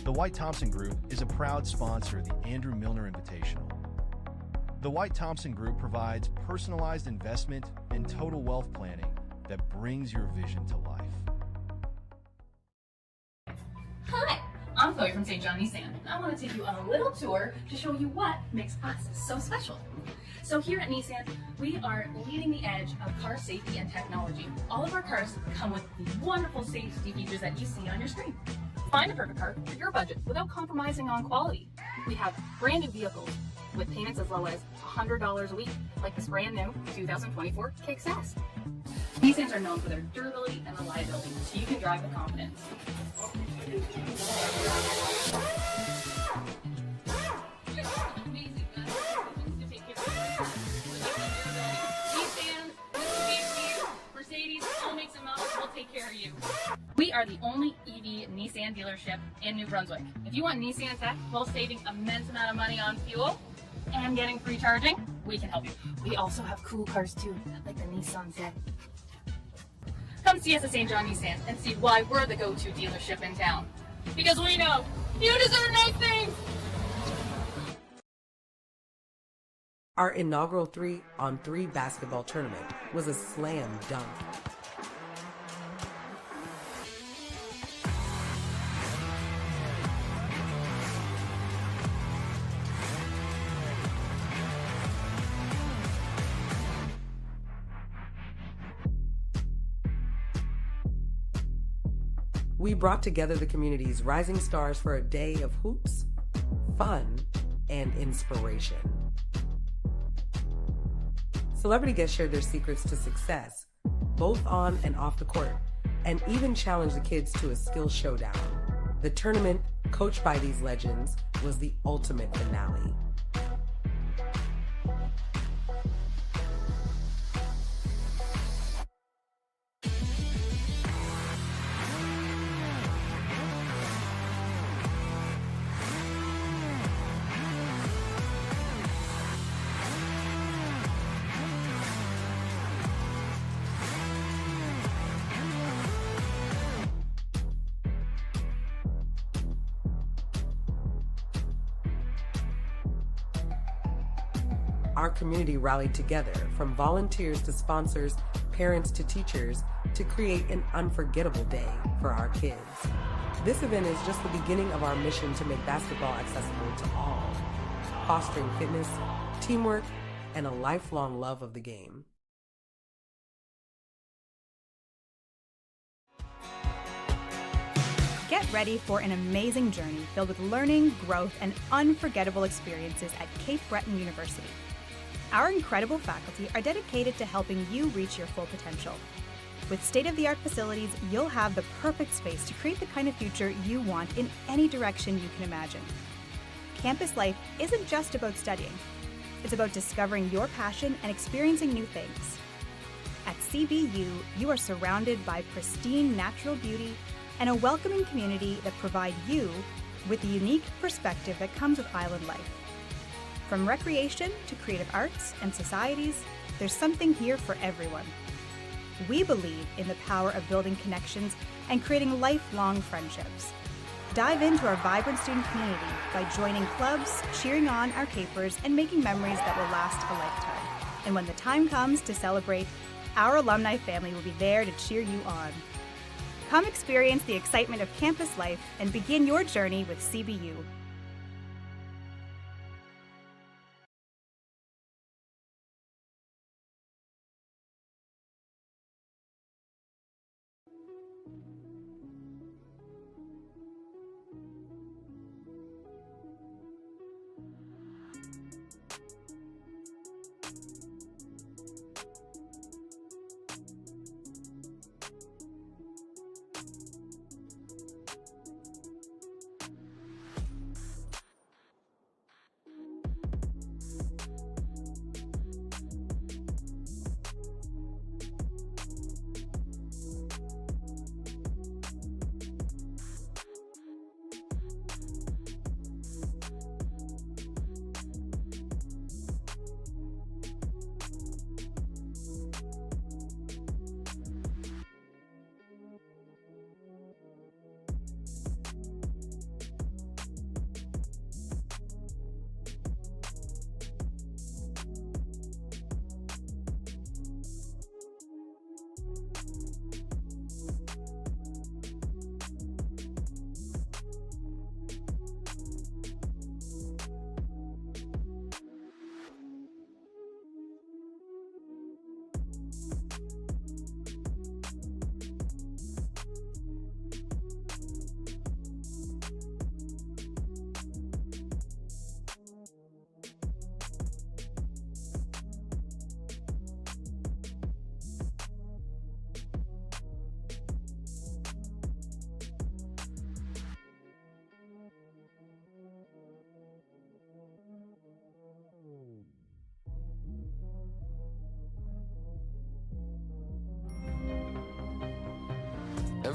The White-Thompson Group is a proud sponsor of the Andrew Milner Invitational. The White-Thompson Group provides personalized investment and total wealth planning that brings your vision to life. Hi, I'm Chloe from St. John Nissan, and I want to take you on a little tour to show you what makes us so special. So here at Nissan, we are leading the edge of car safety and technology. All of our cars come with the wonderful safety features that you see on your screen. Find the perfect car for your budget without compromising on quality. We have brand new vehicles with payments as low as $100 a week, like this brand new 2024 Kick Sass. Nissans are known for their durability and reliability, so you can drive with confidence. Mercedes, all makes and models will take care of you. We are the only EV Nissan dealership in New Brunswick. If you want Nissan tech while saving immense amount of money on fuel and getting free charging, we can help you. We also have cool cars too, like the Nissan Z. Come see us at St. John Nissan and see why we're the go-to dealership in town. Because we know you deserve nice things! Our inaugural 3-on-3 basketball tournament was a slam dunk. We brought together the community's rising stars for a day of hoops, fun, and inspiration. Celebrity guests shared their secrets to success, both on and off the court, and even challenged the kids to a skill showdown. The tournament, coached by these legends, was the ultimate finale. Our community rallied together, from volunteers to sponsors, parents to teachers, to create an unforgettable day for our kids. This event is just the beginning of our mission to make basketball accessible to all, fostering fitness, teamwork, and a lifelong love of the game. Get ready for an amazing journey filled with learning, growth, and unforgettable experiences at Cape Breton University. Our incredible faculty are dedicated to helping you reach your full potential. With state-of-the-art facilities, you'll have the perfect space to create the kind of future you want in any direction you can imagine. Campus life isn't just about studying. It's about discovering your passion and experiencing new things. At CBU, you are surrounded by pristine natural beauty and a welcoming community that provide you with the unique perspective that comes with island life. From recreation to creative arts and societies, there's something here for everyone. We believe in the power of building connections and creating lifelong friendships. Dive into our vibrant student community by joining clubs, cheering on our capers, and making memories that will last a lifetime. And when the time comes to celebrate, our alumni family will be there to cheer you on. Come experience the excitement of campus life and begin your journey with CBU.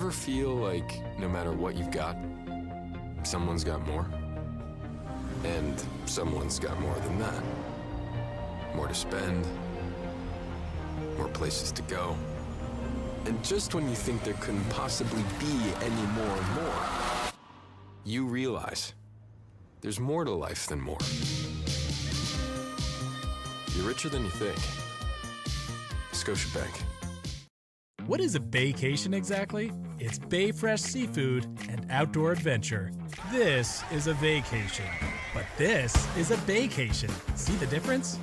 ever feel like no matter what you've got, someone's got more? And someone's got more than that. More to spend, more places to go. And just when you think there couldn't possibly be any more and more, you realize there's more to life than more. You're richer than you think. Scotiabank. What is a vacation exactly? It's Bay Fresh seafood and outdoor adventure. This is a vacation, but this is a baycation. See the difference?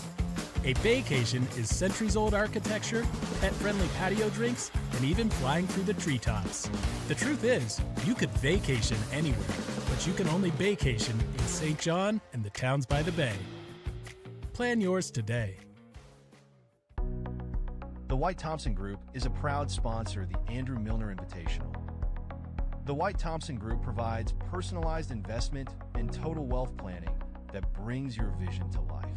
A baycation is centuries-old architecture, pet-friendly patio drinks, and even flying through the treetops. The truth is, you could vacation anywhere, but you can only baycation in St. John and the towns by the bay. Plan yours today. The White Thompson Group is a proud sponsor of the Andrew Milner Invitational. The White Thompson Group provides personalized investment and total wealth planning that brings your vision to life.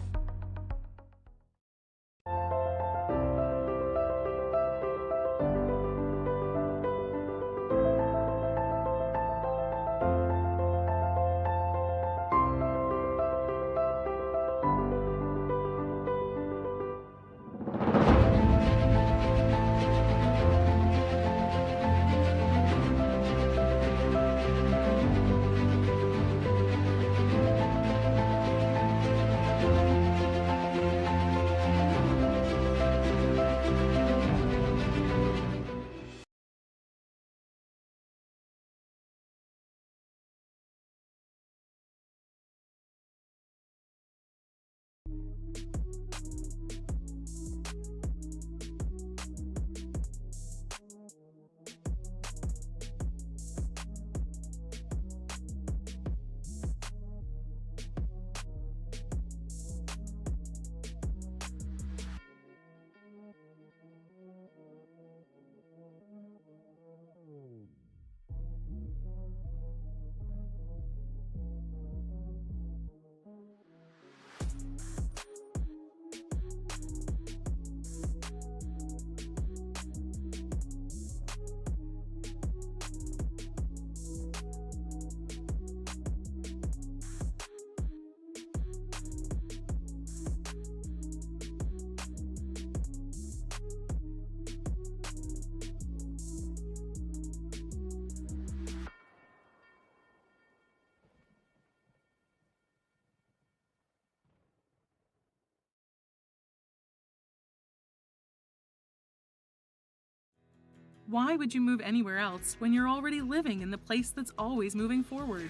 Why would you move anywhere else when you're already living in the place that's always moving forward?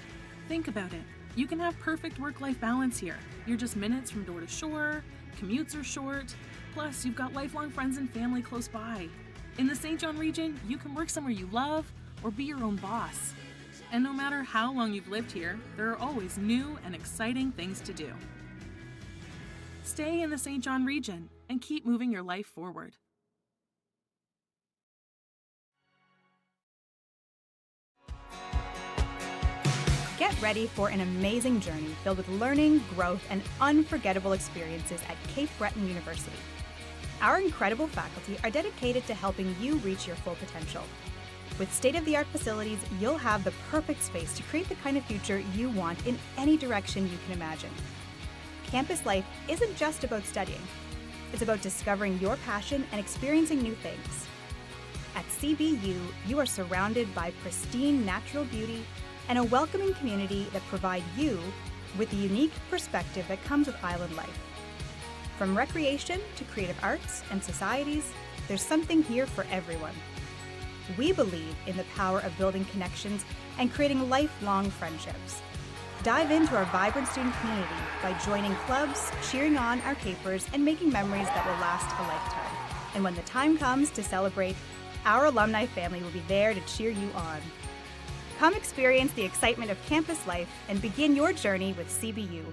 Think about it. You can have perfect work-life balance here. You're just minutes from door to shore, commutes are short, plus you've got lifelong friends and family close by. In the St. John region, you can work somewhere you love or be your own boss. And no matter how long you've lived here, there are always new and exciting things to do. Stay in the St. John region and keep moving your life forward. Get ready for an amazing journey filled with learning, growth, and unforgettable experiences at Cape Breton University. Our incredible faculty are dedicated to helping you reach your full potential. With state-of-the-art facilities, you'll have the perfect space to create the kind of future you want in any direction you can imagine. Campus life isn't just about studying. It's about discovering your passion and experiencing new things. At CBU, you are surrounded by pristine natural beauty and a welcoming community that provide you with the unique perspective that comes with island life. From recreation to creative arts and societies, there's something here for everyone. We believe in the power of building connections and creating lifelong friendships. Dive into our vibrant student community by joining clubs, cheering on our capers, and making memories that will last a lifetime. And when the time comes to celebrate, our alumni family will be there to cheer you on. Come experience the excitement of campus life and begin your journey with CBU.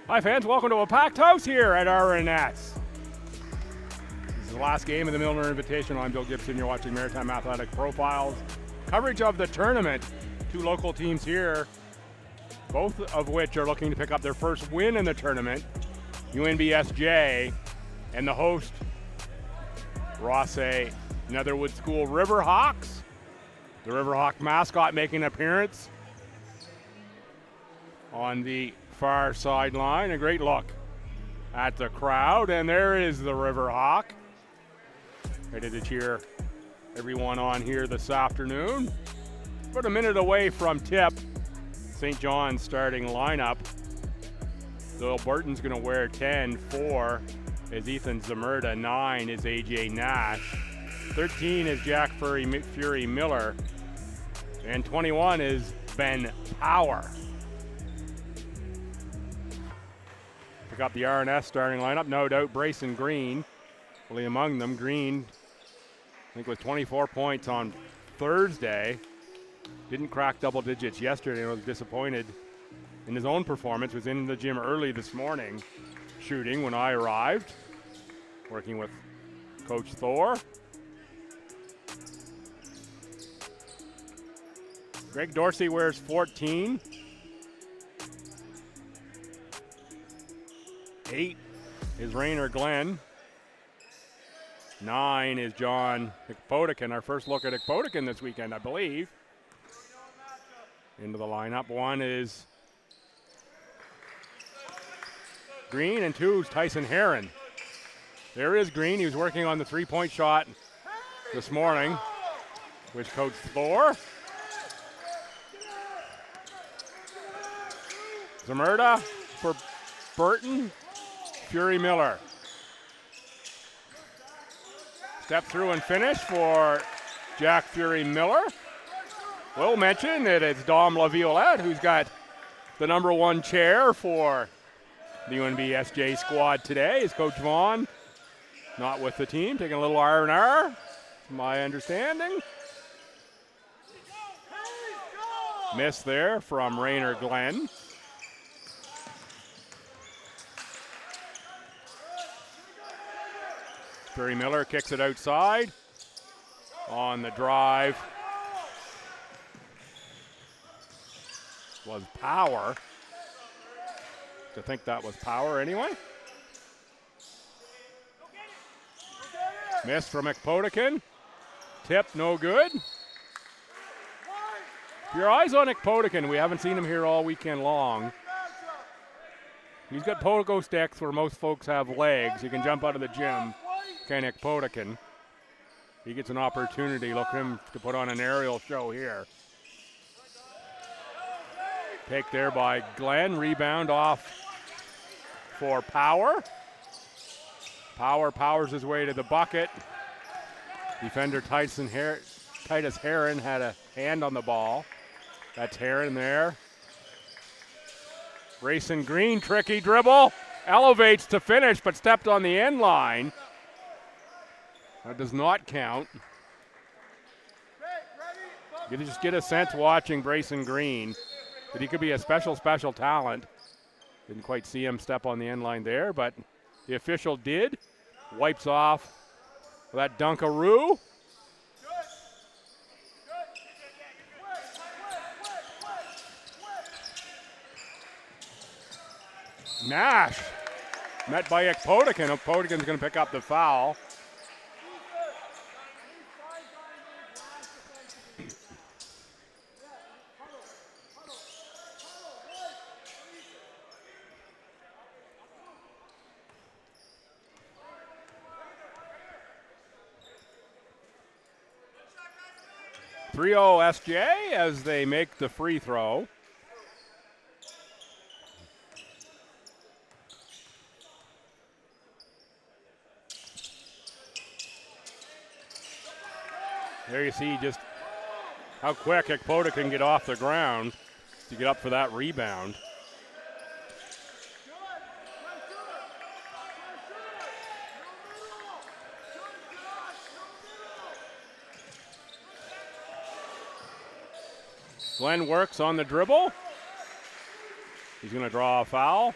Hi fans, welcome to a packed house here at RNS. This is the last game of the Milner Invitational. I'm Bill Gibson, you're watching Maritime Athletic Profiles. Coverage of the tournament. Two local teams here, both of which are looking to pick up their first win in the tournament. UNBSJ and the host, Rossay Netherwood School Riverhawks. The Riverhawk mascot making an appearance on the far sideline. A great look at the crowd, and there is the Riverhawk. Ready to cheer everyone on here this afternoon. About a minute away from tip. St. John's starting lineup. Doyle Burton's going to wear 10. 4 is Ethan Zamerda. 9 is AJ Nash. 13 is Jack Fury Miller. And 21 is Ben Power. Pick up the RNS starting lineup. No doubt Brayson Green will be among them. Green, I think, with 24 points on Thursday. Didn't crack double digits yesterday and was disappointed in his own performance. Was in the gym early this morning shooting when I arrived, working with Coach Thor. Greg Dorsey wears 14. 8 is Rainer Glenn. 9 is John Ikpotikin. Our first look at Ikpotikin this weekend, I believe. Into the lineup. 1 is Green, and 2 is Tyson Heron. There is Green. He was working on the three-point shot this morning with Coach Thor. Zamerda for Burton. Fury Miller. Step through and finish for Jack Fury Miller. We'll mention that it's Dom LaViolette who's got the number 1 chair for the UNBSJ squad today. Is Coach Vaughn not with the team, taking a little R&R, my understanding. Miss there from Rainer Glenn. Fury Miller kicks it outside on the drive. Was Power. To think that was Power anyway. Miss from Ikpotikin. Tip, no good. Keep your eyes on Ikpotikin. We haven't seen him here all weekend long. He's got pogo sticks where most folks have legs. He can jump out of the gym. Ken Ikpotikin. He gets an opportunity. Look for him to put on an aerial show here. Take there by Glenn. Rebound off for Power. Power powers his way to the bucket. Defender Titus Heron had a hand on the ball. That's Heron there. Grayson Green, tricky dribble. Elevates to finish, but stepped on the end line. That does not count. You just get a sense watching Brayson Green that he could be a special talent. Didn't quite see him step on the end line there, but the official did. Wipes off that dunkaroo. Nash met by Ikpotikin. Ikpotikin's going to pick up the foul. SJ as they make the free throw. There you see just how quick Ikpotikin can get off the ground to get up for that rebound. Glenn works on the dribble. He's going to draw a foul.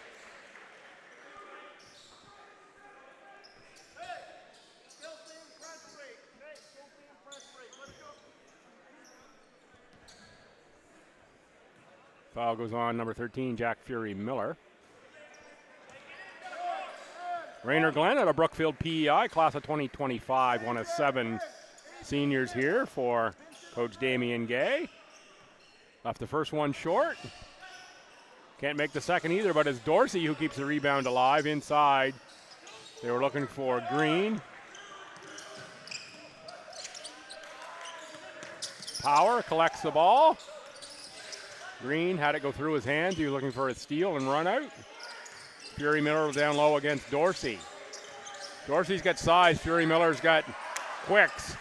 Foul goes on number 13, Jack Fury Miller. Rainer Glenn out of Brookfield PEI, class of 2025, one of 7 seniors here for Coach Damien Gay. Left the first one short. Can't make the second either, but it's Dorsey who keeps the rebound alive inside. They were looking for Green. Power collects the ball. Green had it go through his hands. He was looking for a steal and run out. Fury Miller down low against Dorsey. Dorsey's got size. Fury Miller's got quicks.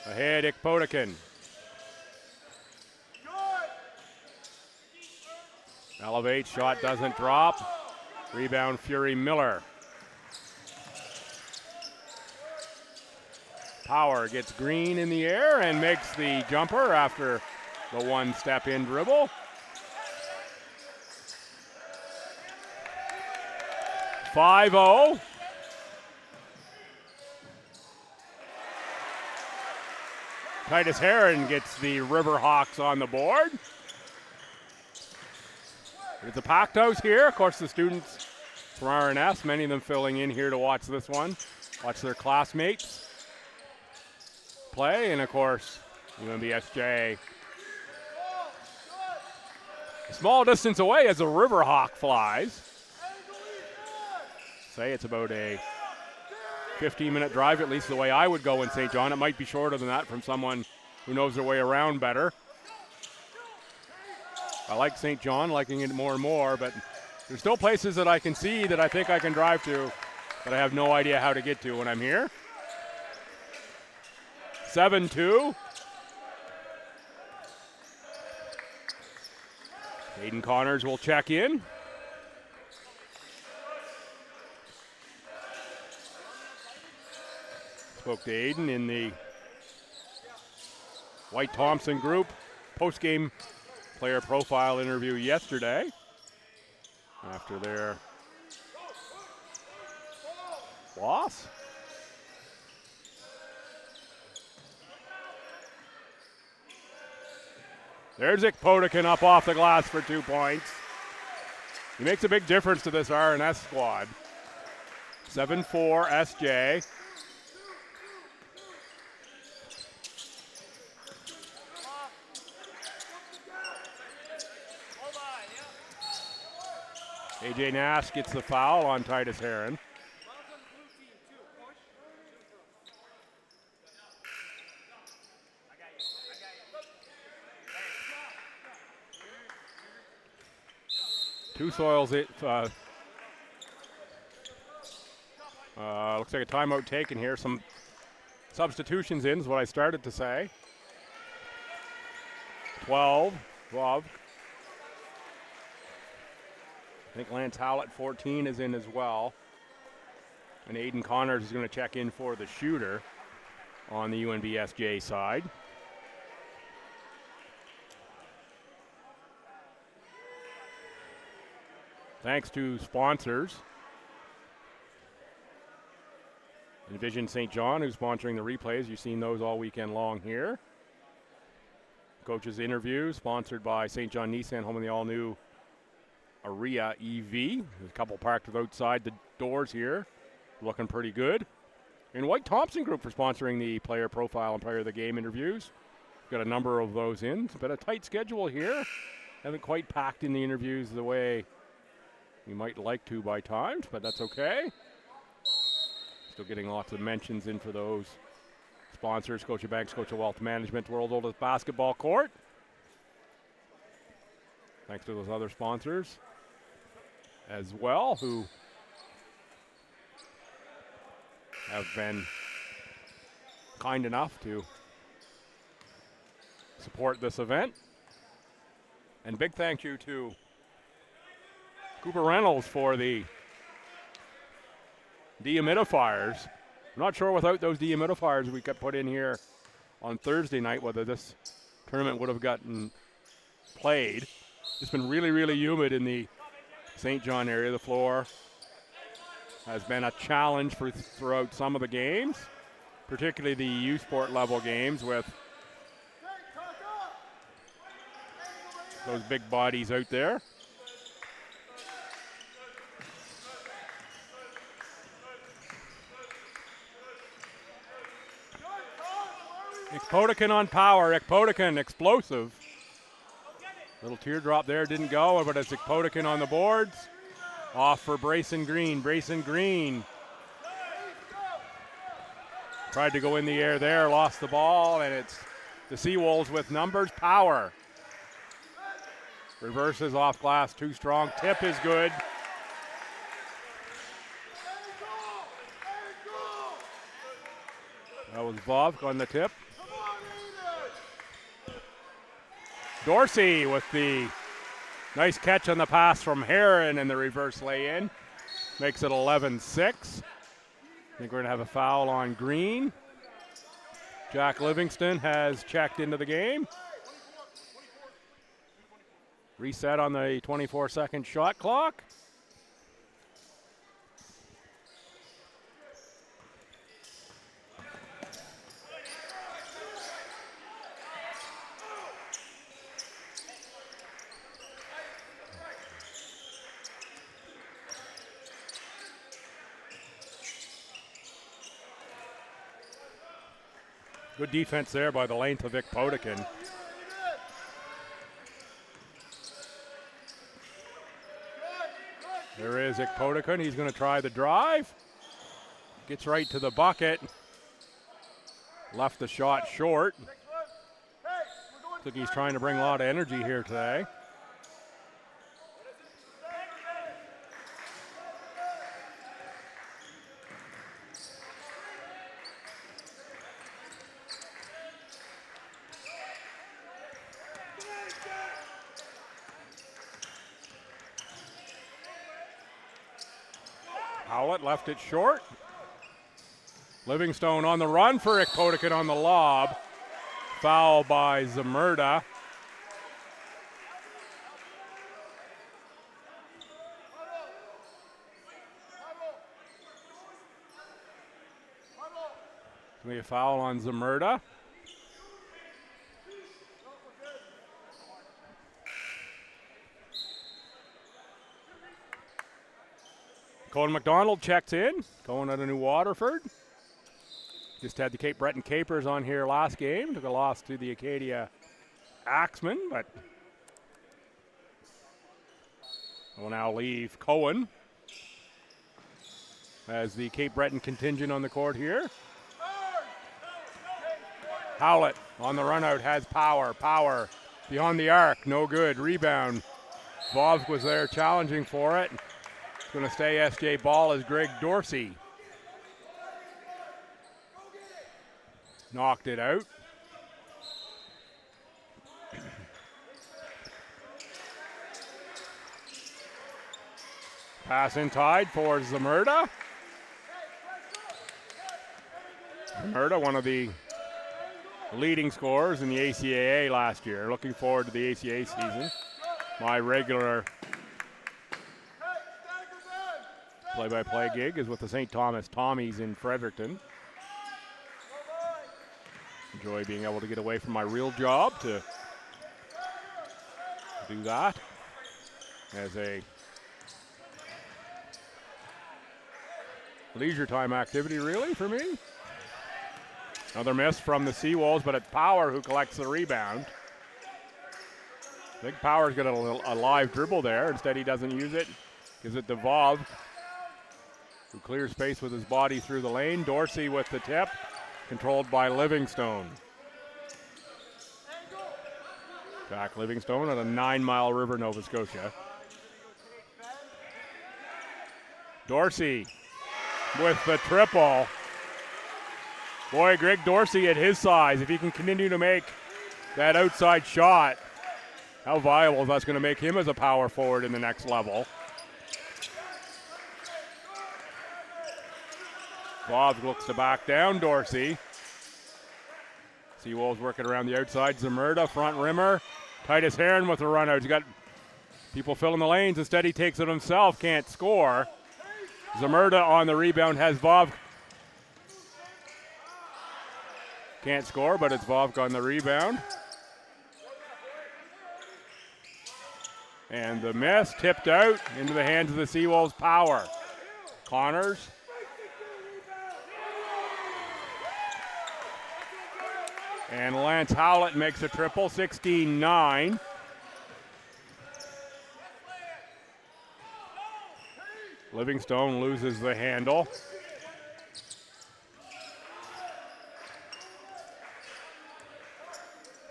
Ahead, Ikpotikin. Elevates, shot doesn't drop. Rebound, Fury Miller. Power gets Green in the air and makes the jumper after the one-step in dribble. .50. Titus Heron gets the Riverhawks on the board. It's a packed house here. Of course, the students from RNS, many of them filling in here to watch this one, watch their classmates play, and of course, UNBSJ. A small distance away as a Riverhawk flies. Say it's about a 15-minute drive, at least the way I would go in St. John. It might be shorter than that from someone who knows their way around better. I like St. John, liking it more and more, but there's still places that I can see that I think I can drive to, but I have no idea how to get to when I'm here. 7-2. Aiden Connors will check in. Spoke to Aiden in the White Thompson group post-game player profile interview yesterday after their loss. There's Ikpotikin up off the glass for 2 points. He makes a big difference to this RNS squad. 7-4 SJ. AJ Nash gets the foul on Titus Heron. Two Soils, looks like a timeout taken here. Some substitutions in is what I started to say. 12, Love. I think Lance Howlett, 14, is in as well. And Aiden Connors is going to check in for the shooter on the UNBSJ side. Thanks to sponsors. Envision St. John, who's sponsoring the replays. You've seen those all weekend long here. Coaches interview, sponsored by St. John Nissan, home of the all-new Aria EV. There's a couple parked outside the doors here. Looking pretty good. And White Thompson Group for sponsoring the player profile and player of the game interviews. Got a number of those in. It's been a tight schedule here. Haven't quite packed in the interviews the way we might like to by times, but that's okay. Still getting lots of mentions in for those sponsors. Scotiabank, Scotia Wealth Management, world's oldest basketball court. Thanks to those other sponsors as well, who have been kind enough to support this event. And big thank you to Cooper Reynolds for the dehumidifiers. I'm not sure without those dehumidifiers we got put in here on Thursday night whether this tournament would have gotten played. It's been really, really humid in the St. John area. The floor has been a challenge throughout some of the games, particularly the U Sport level games with those big bodies out there. Ekpotikin on power. Ekpotikin, explosive. Little teardrop there, didn't go, but it's Ekpotikin on the boards. Off for Brayson Green. Brayson Green tried to go in the air there, lost the ball, and it's the Seawolves with numbers. Power. Reverses off glass, too strong. Tip is good. That was Vovk on the tip. Dorsey with the nice catch on the pass from Heron and the reverse lay-in. Makes it 11-6. I think we're going to have a foul on Green. Jack Livingston has checked into the game. Reset on the 24-second shot clock. Good defense there by the length of Ekpotikin. There is Ekpotikin. He's going to try the drive. Gets right to the bucket. Left the shot short. Looks like he's trying to bring a lot of energy here today. Howlett left it short. Livingstone on the run for Ekpotikin on the lob. Foul by Zamurda. It's going to be a foul on Zamurda. Cohen McDonald checks in. Cohen out of New Waterford. Just had the Cape Breton Capers on here last game. Took a loss to the Acadia Axemen, but will now leave Cohen as the Cape Breton contingent on the court here. Howlett on the run out has power. Power beyond the arc. No good. Rebound. Vovk was there challenging for it. It's going to stay SJ ball as Greg Dorsey knocked it out. Pass inside for Zamurda. Zamurda, one of the leading scorers in the ACAA last year. Looking forward to the ACA season. My regular play-by-play gig is with the St. Thomas Tommies in Fredericton. Enjoy being able to get away from my real job to do that as a leisure time activity, really, for me. Another miss from the Seawolves, but it's Power who collects the rebound. I think Power's got a live dribble there. Instead, he doesn't use it. Gives it to Vov, who clears space with his body through the lane. Dorsey with the tip, controlled by Livingstone. Jack Livingstone on a 9-mile river, Nova Scotia. Dorsey with the triple. Boy, Greg Dorsey at his size, if he can continue to make that outside shot, how viable that's going to make him as a power forward in the next level. Bob looks to back down Dorsey. Seawolves working around the outside. Zamurda, front rimmer. Titus Heron with a run out. He's got people filling the lanes. Instead, he takes it himself. Can't score. Zamurda on the rebound has Vovk. Can't score, but it's Vovk on the rebound. And the miss tipped out into the hands of the Seawolves. Power. Connors. And Lance Howlett makes a triple, 16-9. Livingstone loses the handle.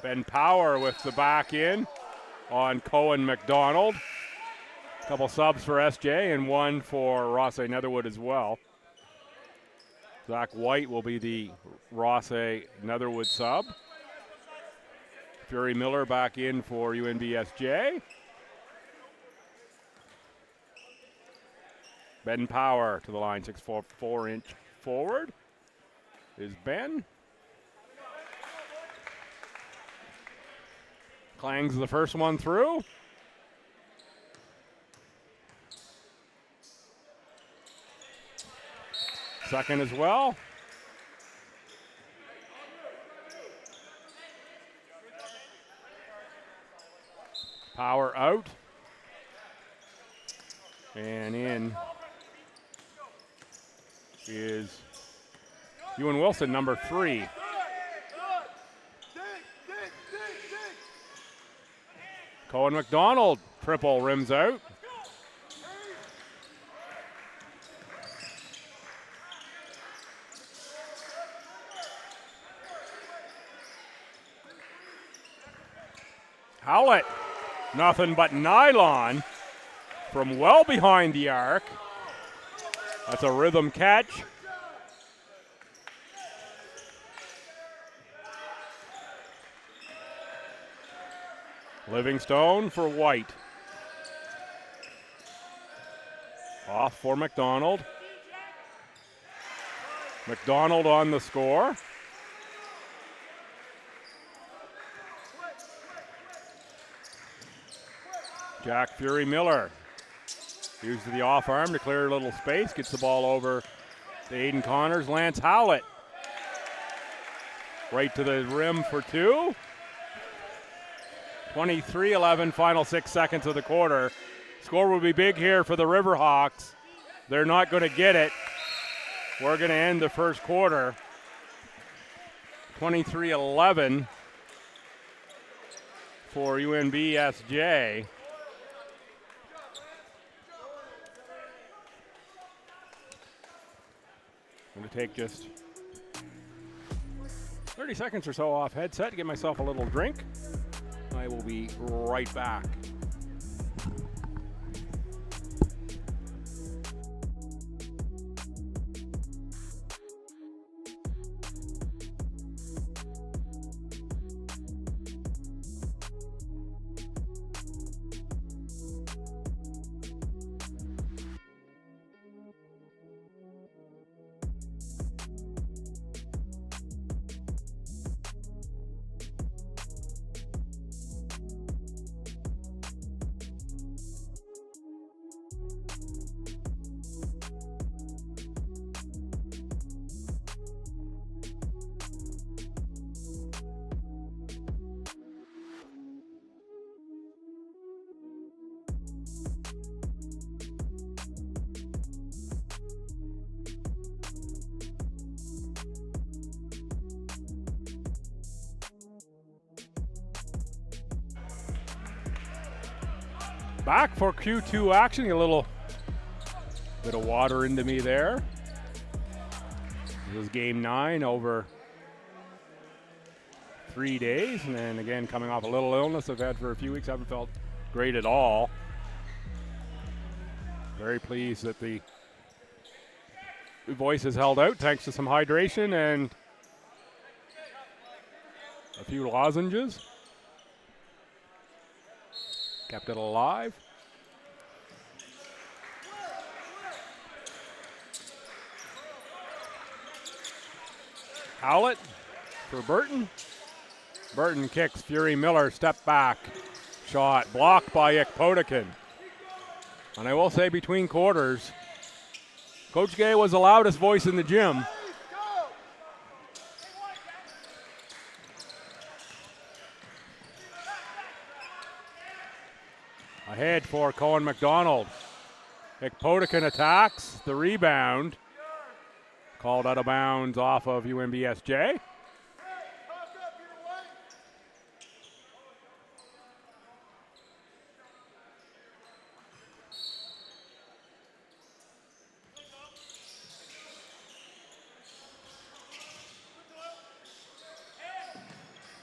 Ben Power with the back in on Cohen McDonald. A couple subs for SJ and one for Rosse Netherwood as well. Zach White will be the Rosse Netherwood sub. Fury Miller back in for UNBSJ. Ben Power to the line, 6'4", 4-inch forward is Ben. Clangs the first one through. Second as well. Power out. And in is Ewan Wilson, number 3. Cohen McDonald, triple rims out. Howlett, nothing but nylon from well behind the arc. That's a rhythm catch. Livingstone for White. Off for McDonald. McDonald on the score. Jack Fury Miller uses the off arm to clear a little space, gets the ball over to Aiden Connors. Lance Howlett right to the rim for 2. 23-11, final 6 seconds of the quarter. Score will be big here for the Riverhawks. They're not going to get it. We're going to end the first quarter. 23-11 for UNBSJ. I'm going to take just 30 seconds or so off headset to get myself a little drink. I will be right back. Back for Q2 action. A little bit of water into me there. This is game 9 over 3 days. And then again, coming off a little illness I've had for a few weeks. Haven't felt great at all. Very pleased that the voice has held out thanks to some hydration and a few lozenges. Kept it alive. Howlett for Burton. Burton kicks. Fury Miller, step back. Shot blocked by Ikpotikin. And I will say between quarters, Coach Gay was the loudest voice in the gym. Ahead for Cohen McDonald. Ekpotikin attacks the rebound. Called out of bounds off of UNBSJ.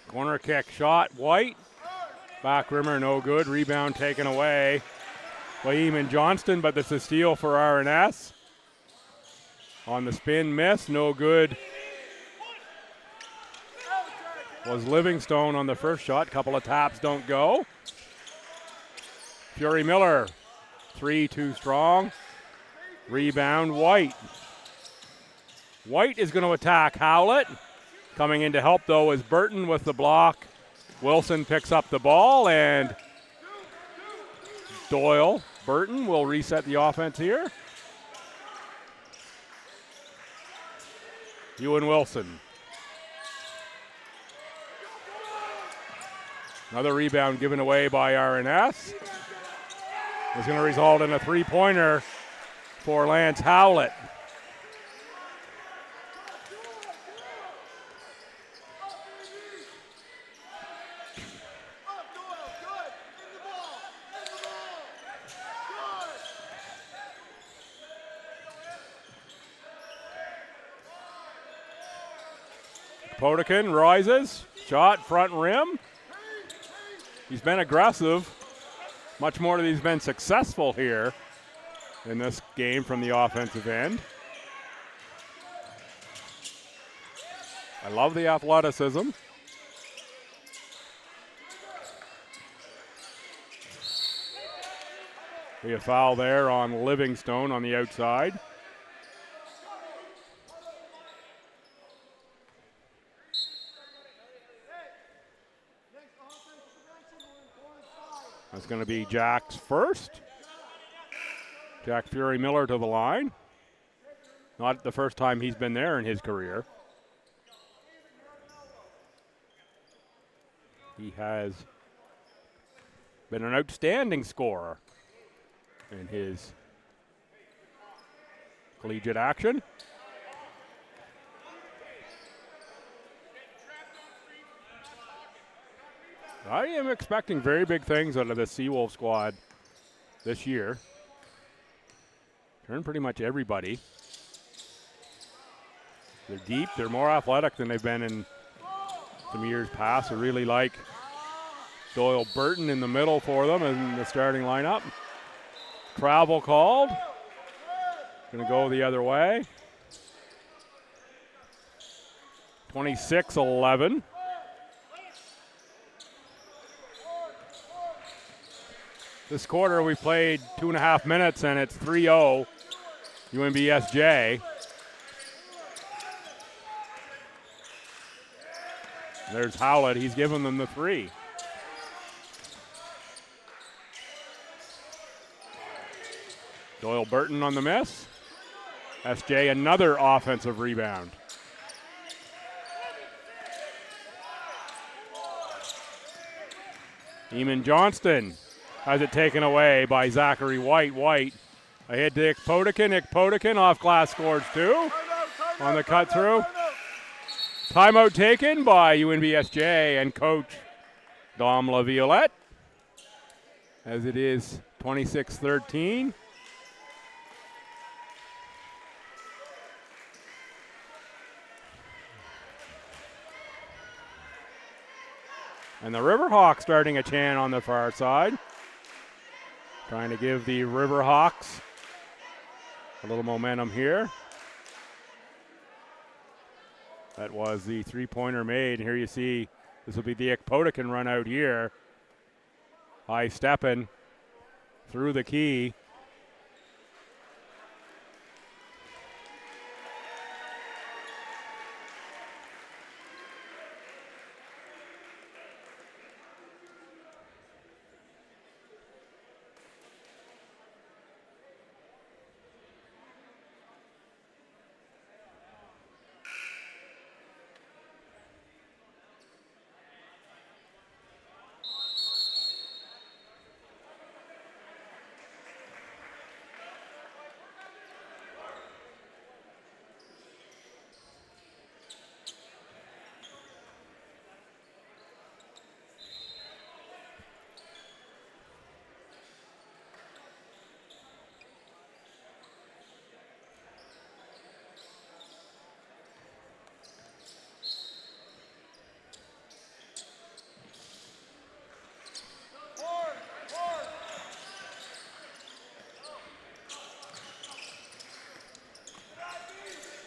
Corner kick shot, White. Back rimmer, no good. Rebound taken away by Eamon Johnston, but it's a steal for RNS. On the spin, miss, no good. Was Livingstone on the first shot. Couple of taps don't go. Fury Miller, 3 too strong. Rebound, White. White is going to attack Howlett. Coming in to help, though, is Burton with the block. Wilson picks up the ball, and Doyle, Burton will reset the offense here. Ewan Wilson. Another rebound given away by RNS. It's going to result in a three-pointer for Lance Howlett. Potikin rises, shot front rim. He's been aggressive. Much more that he's been successful here in this game from the offensive end. I love the athleticism. We have a foul there on Livingstone on the outside. That's going to be Jack's first. Jack Fury Miller to the line. Not the first time he's been there in his career. He has been an outstanding scorer in his collegiate action. I am expecting very big things out of the Seawolf squad this year. Turn pretty much everybody. They're deep. They're more athletic than they've been in some years past. I really like Doyle Burton in the middle for them in the starting lineup. Travel called. Going to go the other way. 26-11. This quarter we played 2.5 minutes and it's 3-0 UNBSJ. There's Howlett, he's given them the three. Doyle Burton on the miss. SJ another offensive rebound. Eamon Johnston has it taken away by Zachary White. White ahead to Ekpotikin. Ekpotikin off glass scores two on the cut through. Timeout taken by UNBSJ and coach Dom LaViolette as it is 26-13. And the Riverhawks starting a chant on the far side. Trying to give the Riverhawks a little momentum here. That was the three-pointer made. And here you see this will be the Ekpotikin run out here. High stepping through the key.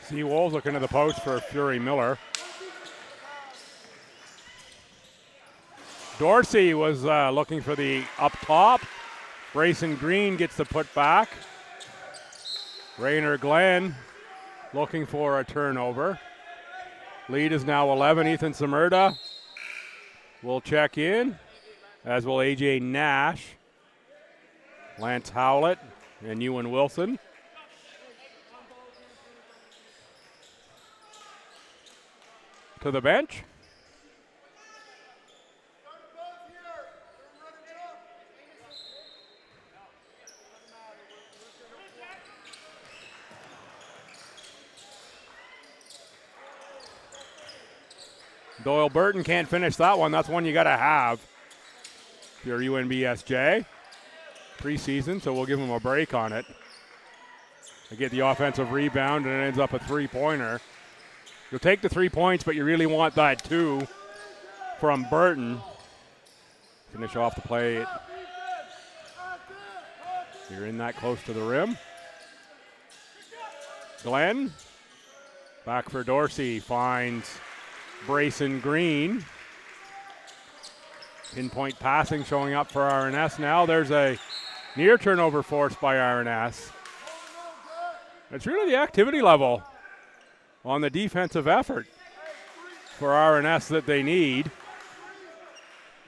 Seawolves looking to the post for Fury Miller. Dorsey was looking for the up top. Grayson Green gets the put back. Raynor Glenn looking for a turnover. Lead is now 11. Ethan Samerda will check in, as will AJ Nash, Lance Howlett, and Ewan Wilson. To the bench. Doyle Burton can't finish that one. That's one you got to have if you're UNBSJ. Preseason, so we'll give him a break on it. They get the offensive rebound, and it ends up a three-pointer. You'll take the 3 points, but you really want that 2 from Burton. Finish off the play. You're in that close to the rim. Glenn, back for Dorsey, finds Brayson Green. Pinpoint passing showing up for RNS now. There's a near turnover forced by RNS. It's really the activity level on the defensive effort for RNS that they need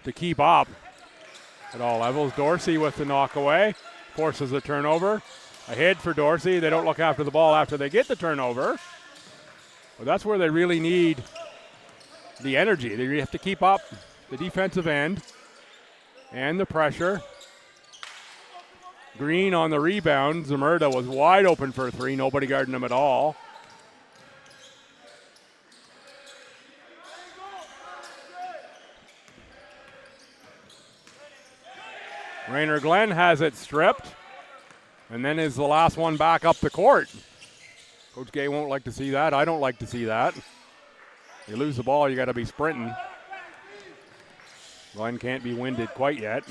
to keep up at all levels. Dorsey with the knockaway, forces a turnover. A hit for Dorsey. They don't look after the ball after they get the turnover. But that's where they really need the energy. They have to keep up the defensive end and the pressure. Green on the rebound. Zamerda was wide open for a 3. Nobody guarding him at all. Raynor Glenn has it stripped, and then is the last one back up the court. Coach Gay won't like to see that. I don't like to see that. You lose the ball, you got to be sprinting. Glenn can't be winded quite yet.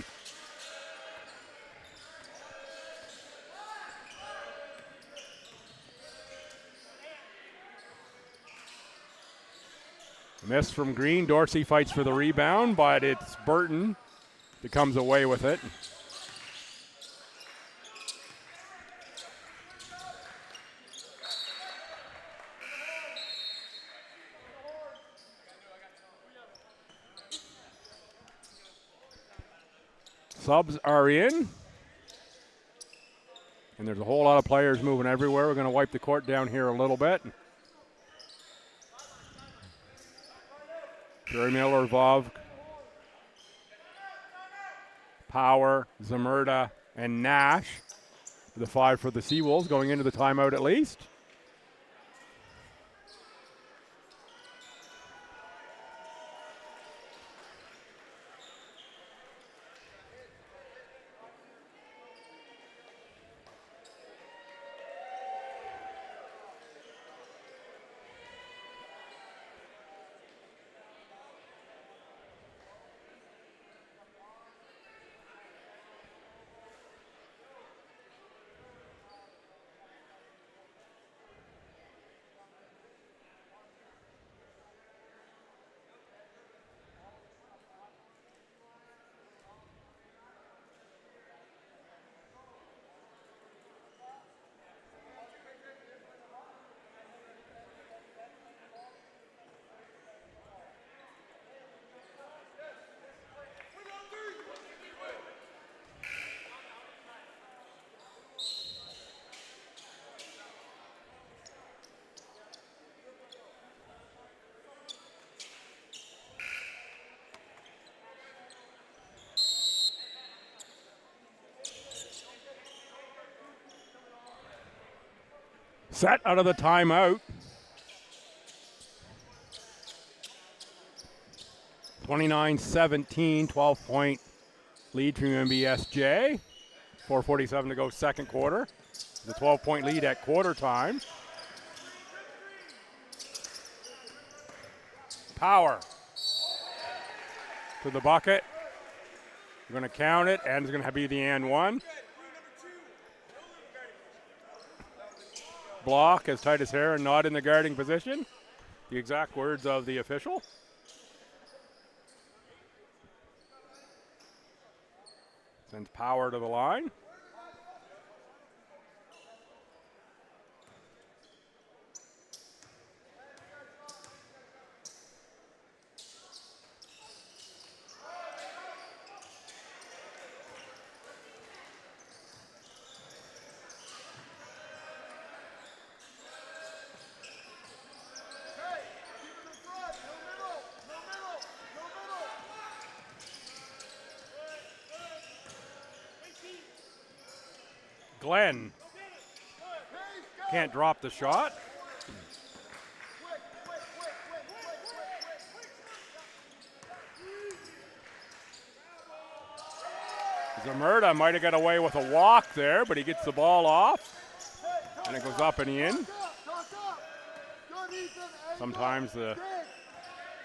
Miss from Green. Dorsey fights for the rebound, but it's Burton that comes away with it. Subs are in. And there's a whole lot of players moving everywhere. We're going to wipe the court down here a little bit. Jerry Miller, Vov, Power, Zamerda, and Nash. The 5 for the Seawolves going into the timeout at least. Set out of the timeout. 29-17, 12-point lead from UNBSJ. 4:47 to go second quarter. The 12-point lead at quarter time. Power to the bucket. We're going to count it, and it's going to be the and one. block as Titus Heron not in the guarding position. The exact words of the official. Sends Power to the line. Glenn can't drop the shot. Zamurda might have got away with a walk there, but he gets the ball off, and it goes up and in. Sometimes the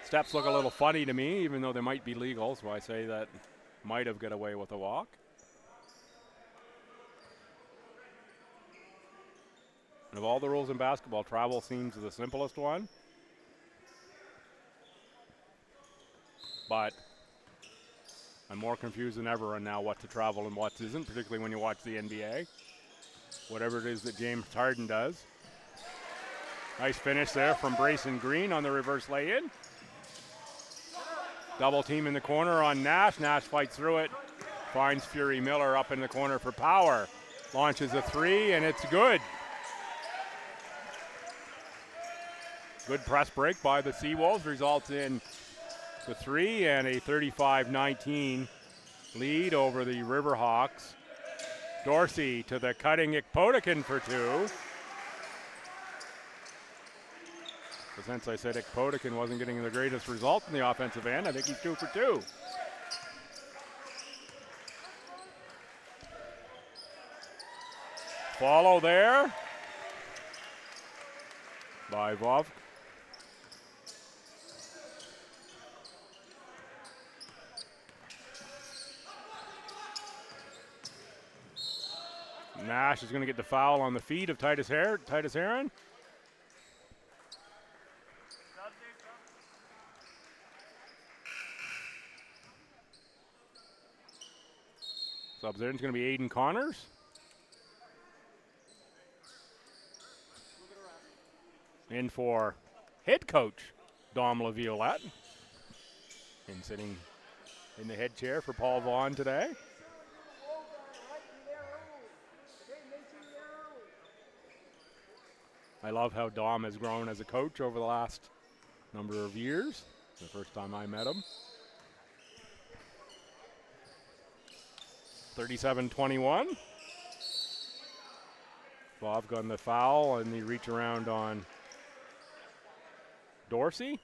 steps look a little funny to me, even though they might be legal, so I say that might have got away with a walk. And of all the rules in basketball, travel seems the simplest one. But I'm more confused than ever on now what to travel and what isn't, particularly when you watch the NBA. Whatever it is that James Harden does. Nice finish there from Brayson Green on the reverse lay-in. Double team in the corner on Nash. Nash fights through it. Finds Fury Miller up in the corner for Power. Launches a three, and it's good. Good press break by the Seawolves results in the three and a 35-19 lead over the Riverhawks. Dorsey to the cutting Ikpotikin for two. But since I said Ikpotikin wasn't getting the greatest result in the offensive end, I think he's 2 for 2. Follow there by Vov. Nash is going to get the foul on the feet of Titus Heron. Subs there is going to be Aiden Connors. In for head coach Dom LaViolette. And sitting in the head chair for Paul Vaughn today. I love how Dom has grown as a coach over the last number of years. The first time I met him. 37-21. Bob got the foul and the reach around on Dorsey.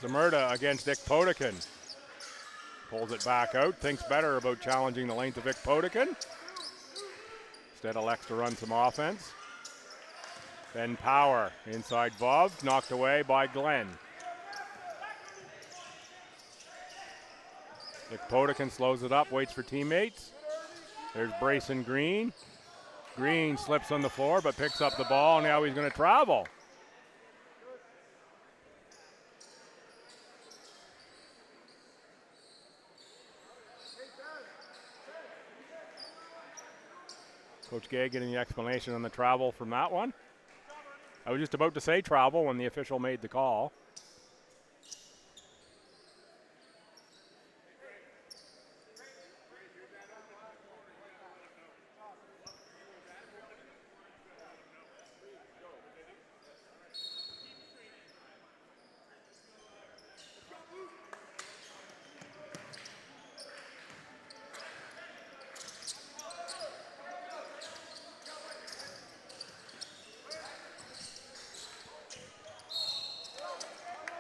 Zamurda against Ikpotikin. Pulls it back out, thinks better about challenging the length of Ikpotikin. Instead elects to run some offense. Then Power inside Vov, knocked away by Glenn. Ikpotikin slows it up, waits for teammates. There's Brayson Green. Green slips on the floor but picks up the ball. Now he's going to travel. Coach Gay getting the explanation on the travel from that one. I was just about to say travel when the official made the call.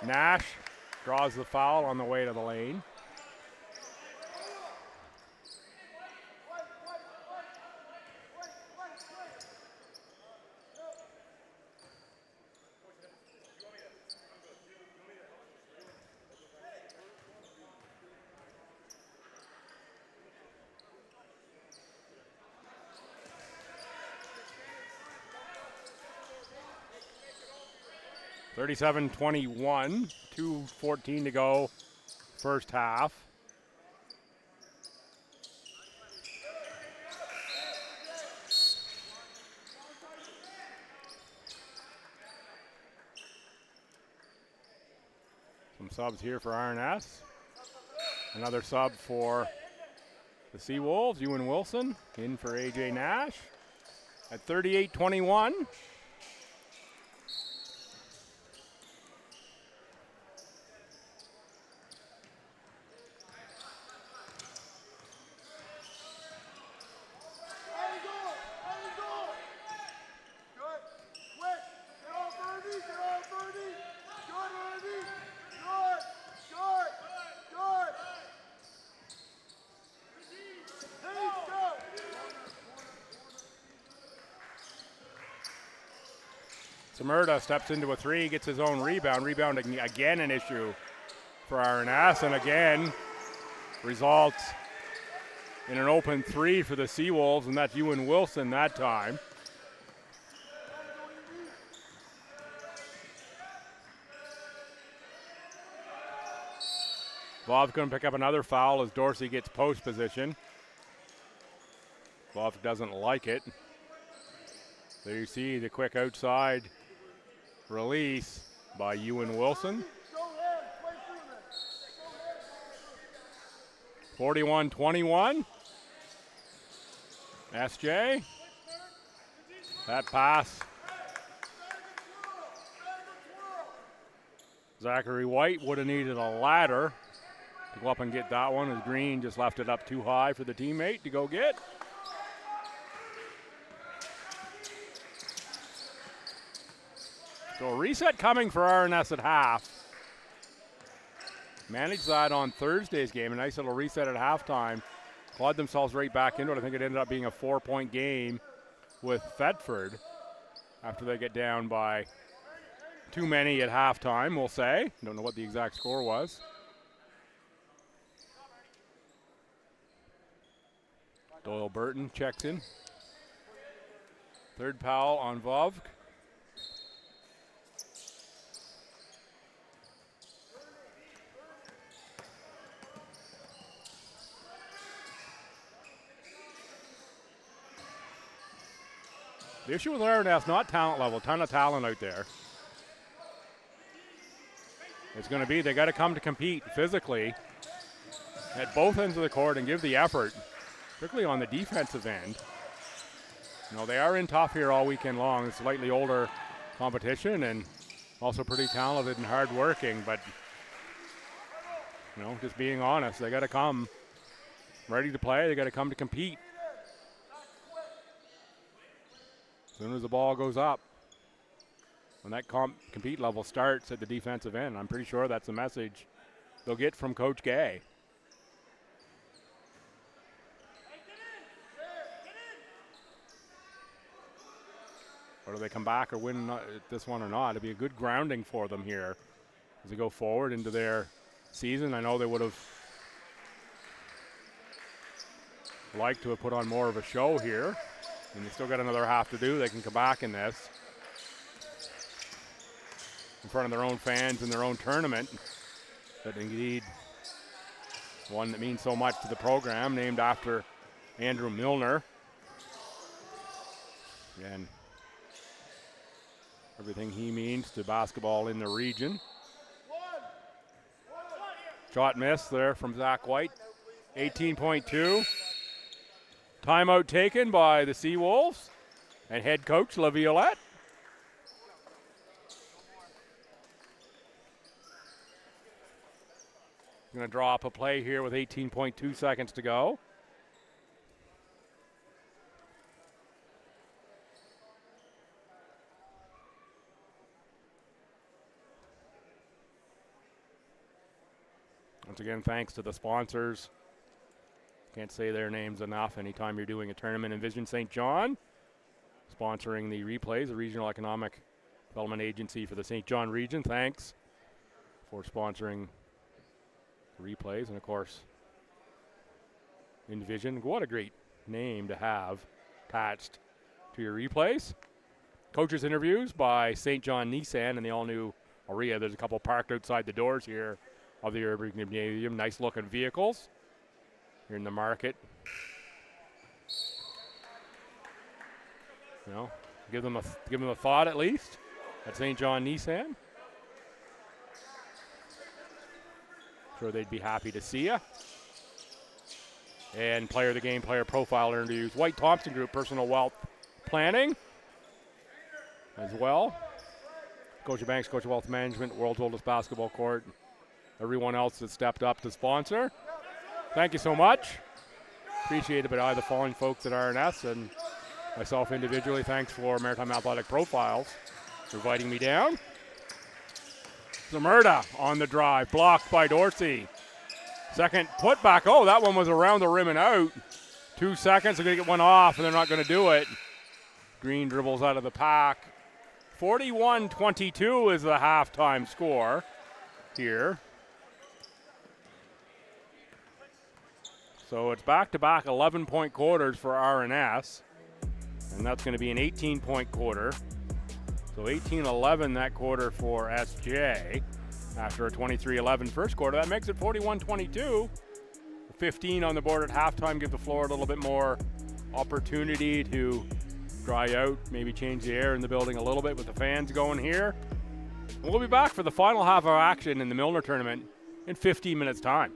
Nash draws the foul on the way to the lane. 37-21, 2:14 to go, first half. Some subs here for RNS. Another sub for the Seawolves, Ewan Wilson, in for AJ Nash at 38-21. Murda steps into a three, gets his own rebound. Rebound again an issue for RNS, and again results in an open three for the Seawolves, and that's Ewan Wilson that time. Bob's going to pick up another foul as Dorsey gets post position. Bob doesn't like it. There you see the quick outside release by Ewan Wilson. 41-21. SJ. That pass. Zachary White would have needed a ladder to go up and get that one, as Green just left it up too high for the teammate to go get. So a reset coming for RNS at half. Managed that on Thursday's game, a nice little reset at halftime. Clawed themselves right back into it. I think it ended up being a 4-point game with Thetford after they get down by too many at halftime, we'll say. Don't know what the exact score was. Doyle Burton checks in. Third foul on Vovk. The issue with RNS, not talent level, ton of talent out there. It's going to be they got to come to compete physically at both ends of the court and give the effort, particularly on the defensive end. You know, they are in tough here all weekend long. It's slightly older competition and also pretty talented and hardworking, but, you know, just being honest, they got to come ready to play. They got to come to compete. As soon as the ball goes up, when that compete level starts at the defensive end, I'm pretty sure that's the message they'll get from Coach Gay. Whether they come back or win this one or not, it'll be a good grounding for them here as they go forward into their season. I know they would have liked to have put on more of a show here. And they still got another half to do. They can come back in this in front of their own fans in their own tournament. But indeed, one that means so much to the program, named after Andrew Milner. And everything he means to basketball in the region. Shot miss there from Zach White. 18.2. Timeout taken by the Seawolves and head coach LaViolette. Going to draw up a play here with 18.2 seconds to go. Once again, thanks to the sponsors. Can't say their names enough anytime you're doing a tournament. Envision St. John, sponsoring the replays, the Regional Economic Development Agency for the St. John region. Thanks for sponsoring the replays. And of course, Envision, what a great name to have attached to your replays. Coaches interviews by St. John Nissan and the all-new Aria, there's a couple parked outside the doors here of the Urban Gymnasium. Nice looking vehicles here in the market. You know, give them a thought at least at St. John Nissan. Sure they'd be happy to see you. And player of the game, player profile interviews. White Thompson Group, personal wealth planning as well. Scotiabank, Scotia Wealth Management, world's oldest basketball court. Everyone else that stepped up to sponsor. Thank you so much. Appreciated by the following folks at RNS and myself individually. Thanks for Maritime Athletic Profiles for inviting me down. Zamurda on the drive, blocked by Dorsey. Second putback. Oh, that one was around the rim and out. 2 seconds, they're going to get one off, and they're not going to do it. Green dribbles out of the pack. 41-22 is the halftime score here. So it's back-to-back 11-point quarters for RNS, and that's going to be an 18-point quarter. So 18-11 that quarter for SJ after a 23-11 first quarter. That makes it 41-22. 15 on the board at halftime. Give the floor a little bit more opportunity to dry out, maybe change the air in the building a little bit with the fans going here. And we'll be back for the final half of action in the Milner tournament in 15 minutes time.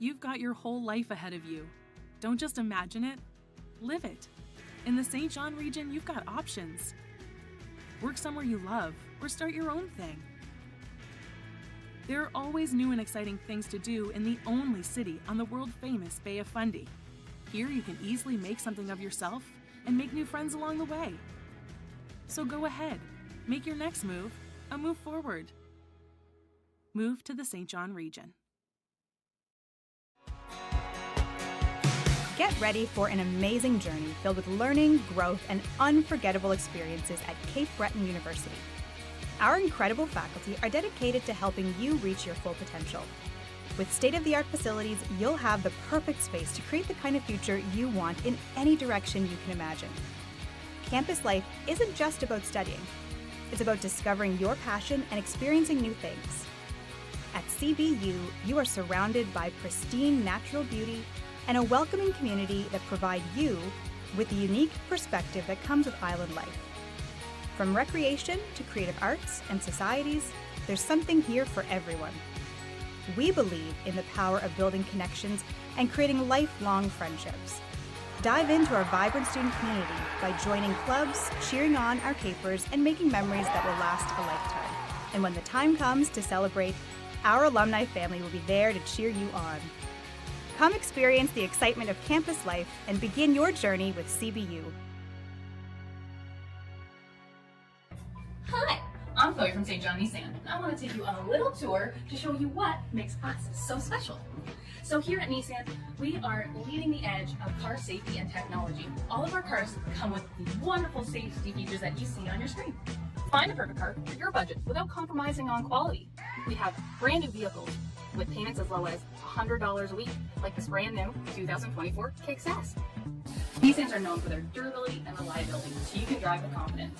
You've got your whole life ahead of you. Don't just imagine it, live it. In the St. John region, you've got options. Work somewhere you love, or start your own thing. There are always new and exciting things to do in the only city on the world-famous Bay of Fundy. Here you can easily make something of yourself and make new friends along the way. So go ahead, make your next move a move forward. Move to the St. John region. Get ready for an amazing journey filled with learning, growth, and unforgettable experiences at Cape Breton University. Our incredible faculty are dedicated to helping you reach your full potential. With state-of-the-art facilities, you'll have the perfect space to create the kind of future you want in any direction you can imagine. Campus life isn't just about studying. It's about discovering your passion and experiencing new things. At CBU, you are surrounded by pristine natural beauty and a welcoming community that provide you with the unique perspective that comes with island life. From recreation to creative arts and societies, there's something here for everyone. We believe in the power of building connections and creating lifelong friendships. Dive into our vibrant student community by joining clubs, cheering on our capers, and making memories that will last a lifetime. And when the time comes to celebrate, our alumni family will be there to cheer you on. Come experience the excitement of campus life and begin your journey with CBU. Hi, I'm Chloe from St. John Nissan, and I want to take you on a little tour to show you what makes us so special. So here at Nissan, we are leading the edge of car safety and technology. All of our cars come with the wonderful safety features that you see on your screen. Find the perfect car for your budget without compromising on quality. We have brand new vehicles with payments as low as $100 a week, like this brand new 2024 Kicks S. Nissans are known for their durability and reliability, so you can drive with confidence.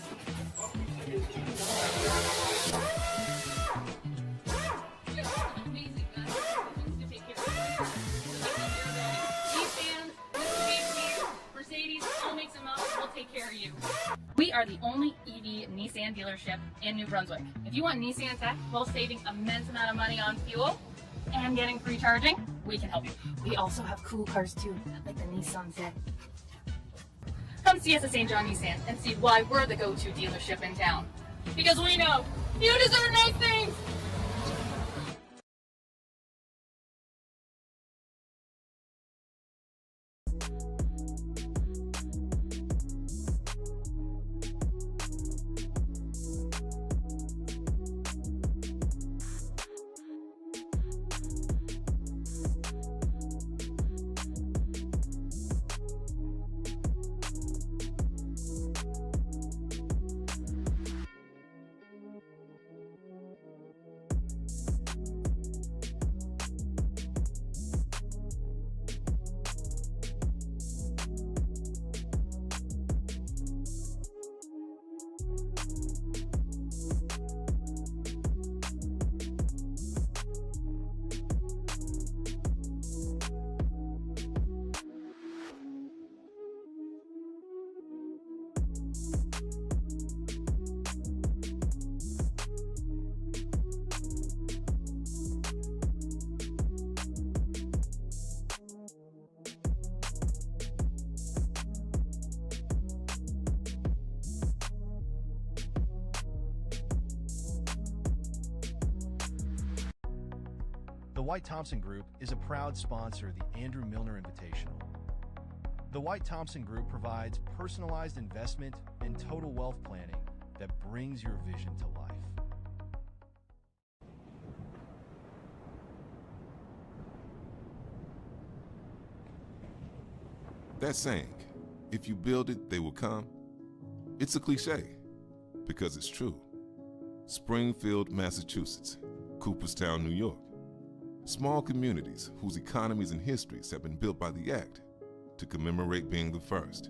take care of you. We are the only EV Nissan dealership in New Brunswick. If you want Nissan tech while saving immense amount of money on fuel and getting free charging, we can help you. We also have cool cars too, like the Nissan Z. Come see us at St. John Nissan and see why we're the go-to dealership in town. Because we know you deserve nice things! The White Thompson Group is a proud sponsor of the Andrew Milner Invitational. The White Thompson Group provides personalized investment and total wealth planning that brings your vision to life. That saying, if you build it, they will come, it's a cliche, because it's true. Springfield, Massachusetts, Cooperstown, New York. Small communities whose economies and histories have been built by the act to commemorate being the first.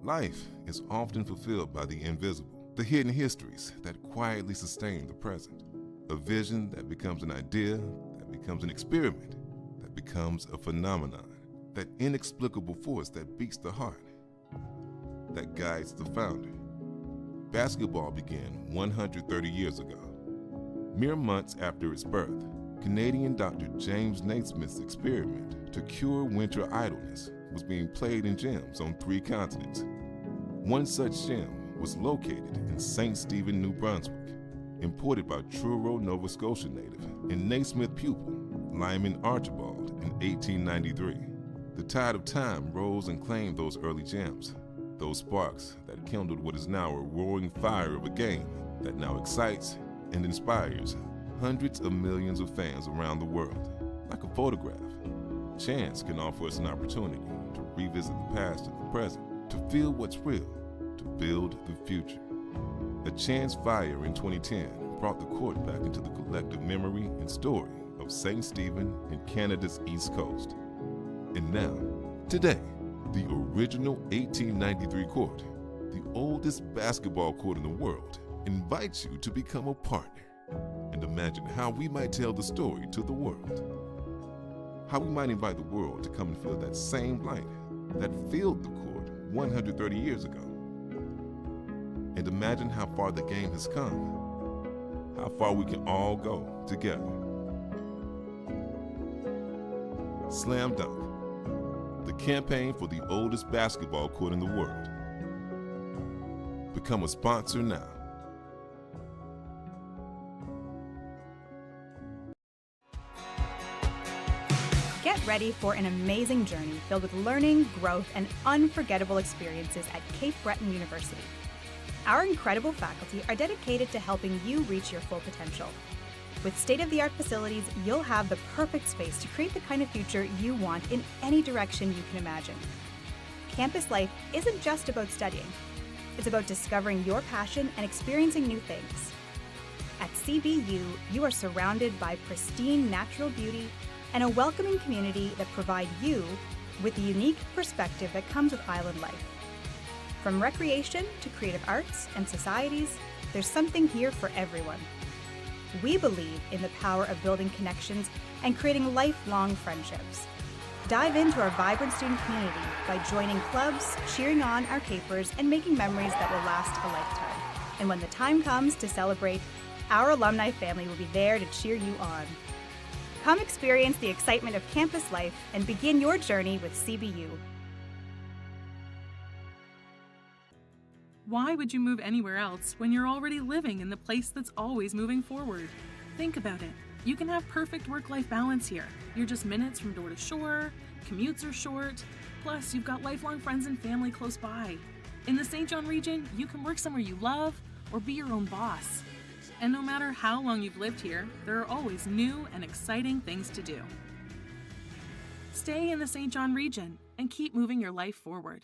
Life is often fulfilled by the invisible, the hidden histories that quietly sustain the present. A vision that becomes an idea, that becomes an experiment, that becomes a phenomenon. That inexplicable force that beats the heart, that guides the founder. Basketball began 130 years ago. Mere months after its birth, Canadian Dr. James Naismith's experiment to cure winter idleness was being played in gyms on 3 continents. One such gym was located in St. Stephen, New Brunswick, imported by Truro, Nova Scotia native and Naismith pupil Lyman Archibald in 1893. The tide of time rose and claimed those early gems, those sparks that kindled what is now a roaring fire of a game that now excites and inspires hundreds of millions of fans around the world. Like a photograph, chance can offer us an opportunity to revisit the past and the present, to feel what's real, to build the future. A chance fire in 2010 brought the court back into the collective memory and story of St. Stephen and Canada's East Coast. And now, today, the original 1893 court, the oldest basketball court in the world, invites you to become a partner and imagine how we might tell the story to the world. How we might invite the world to come and feel that same light that filled the court 130 years ago. And imagine how far the game has come, how far we can all go together. Slam Dunk, the campaign for the oldest basketball court in the world. Become a sponsor now. Get ready for an amazing journey filled with learning, growth, and unforgettable experiences at Cape Breton University. Our incredible faculty are dedicated to helping you reach your full potential. With state-of-the-art facilities, you'll have the perfect space to create the kind of future you want in any direction you can imagine. Campus life isn't just about studying. It's about discovering your passion and experiencing new things. At CBU, you are surrounded by pristine natural beauty and a welcoming community that provide you with the unique perspective that comes with island life. From recreation to creative arts and societies, there's something here for everyone. We believe in the power of building connections and creating lifelong friendships. Dive into our vibrant student community by joining clubs, cheering on our capers, and making memories that will last a lifetime. And when the time comes to celebrate, our alumni family will be there to cheer you on. Come experience the excitement of campus life and begin your journey with CBU. Why would you move anywhere else when you're already living in the place that's always moving forward? Think about it. You can have perfect work-life balance here. You're just minutes from door to shore, commutes are short, plus you've got lifelong friends and family close by. In the St. John region, you can work somewhere you love or be your own boss. And no matter how long you've lived here, there are always new and exciting things to do. Stay in the St. John region and keep moving your life forward.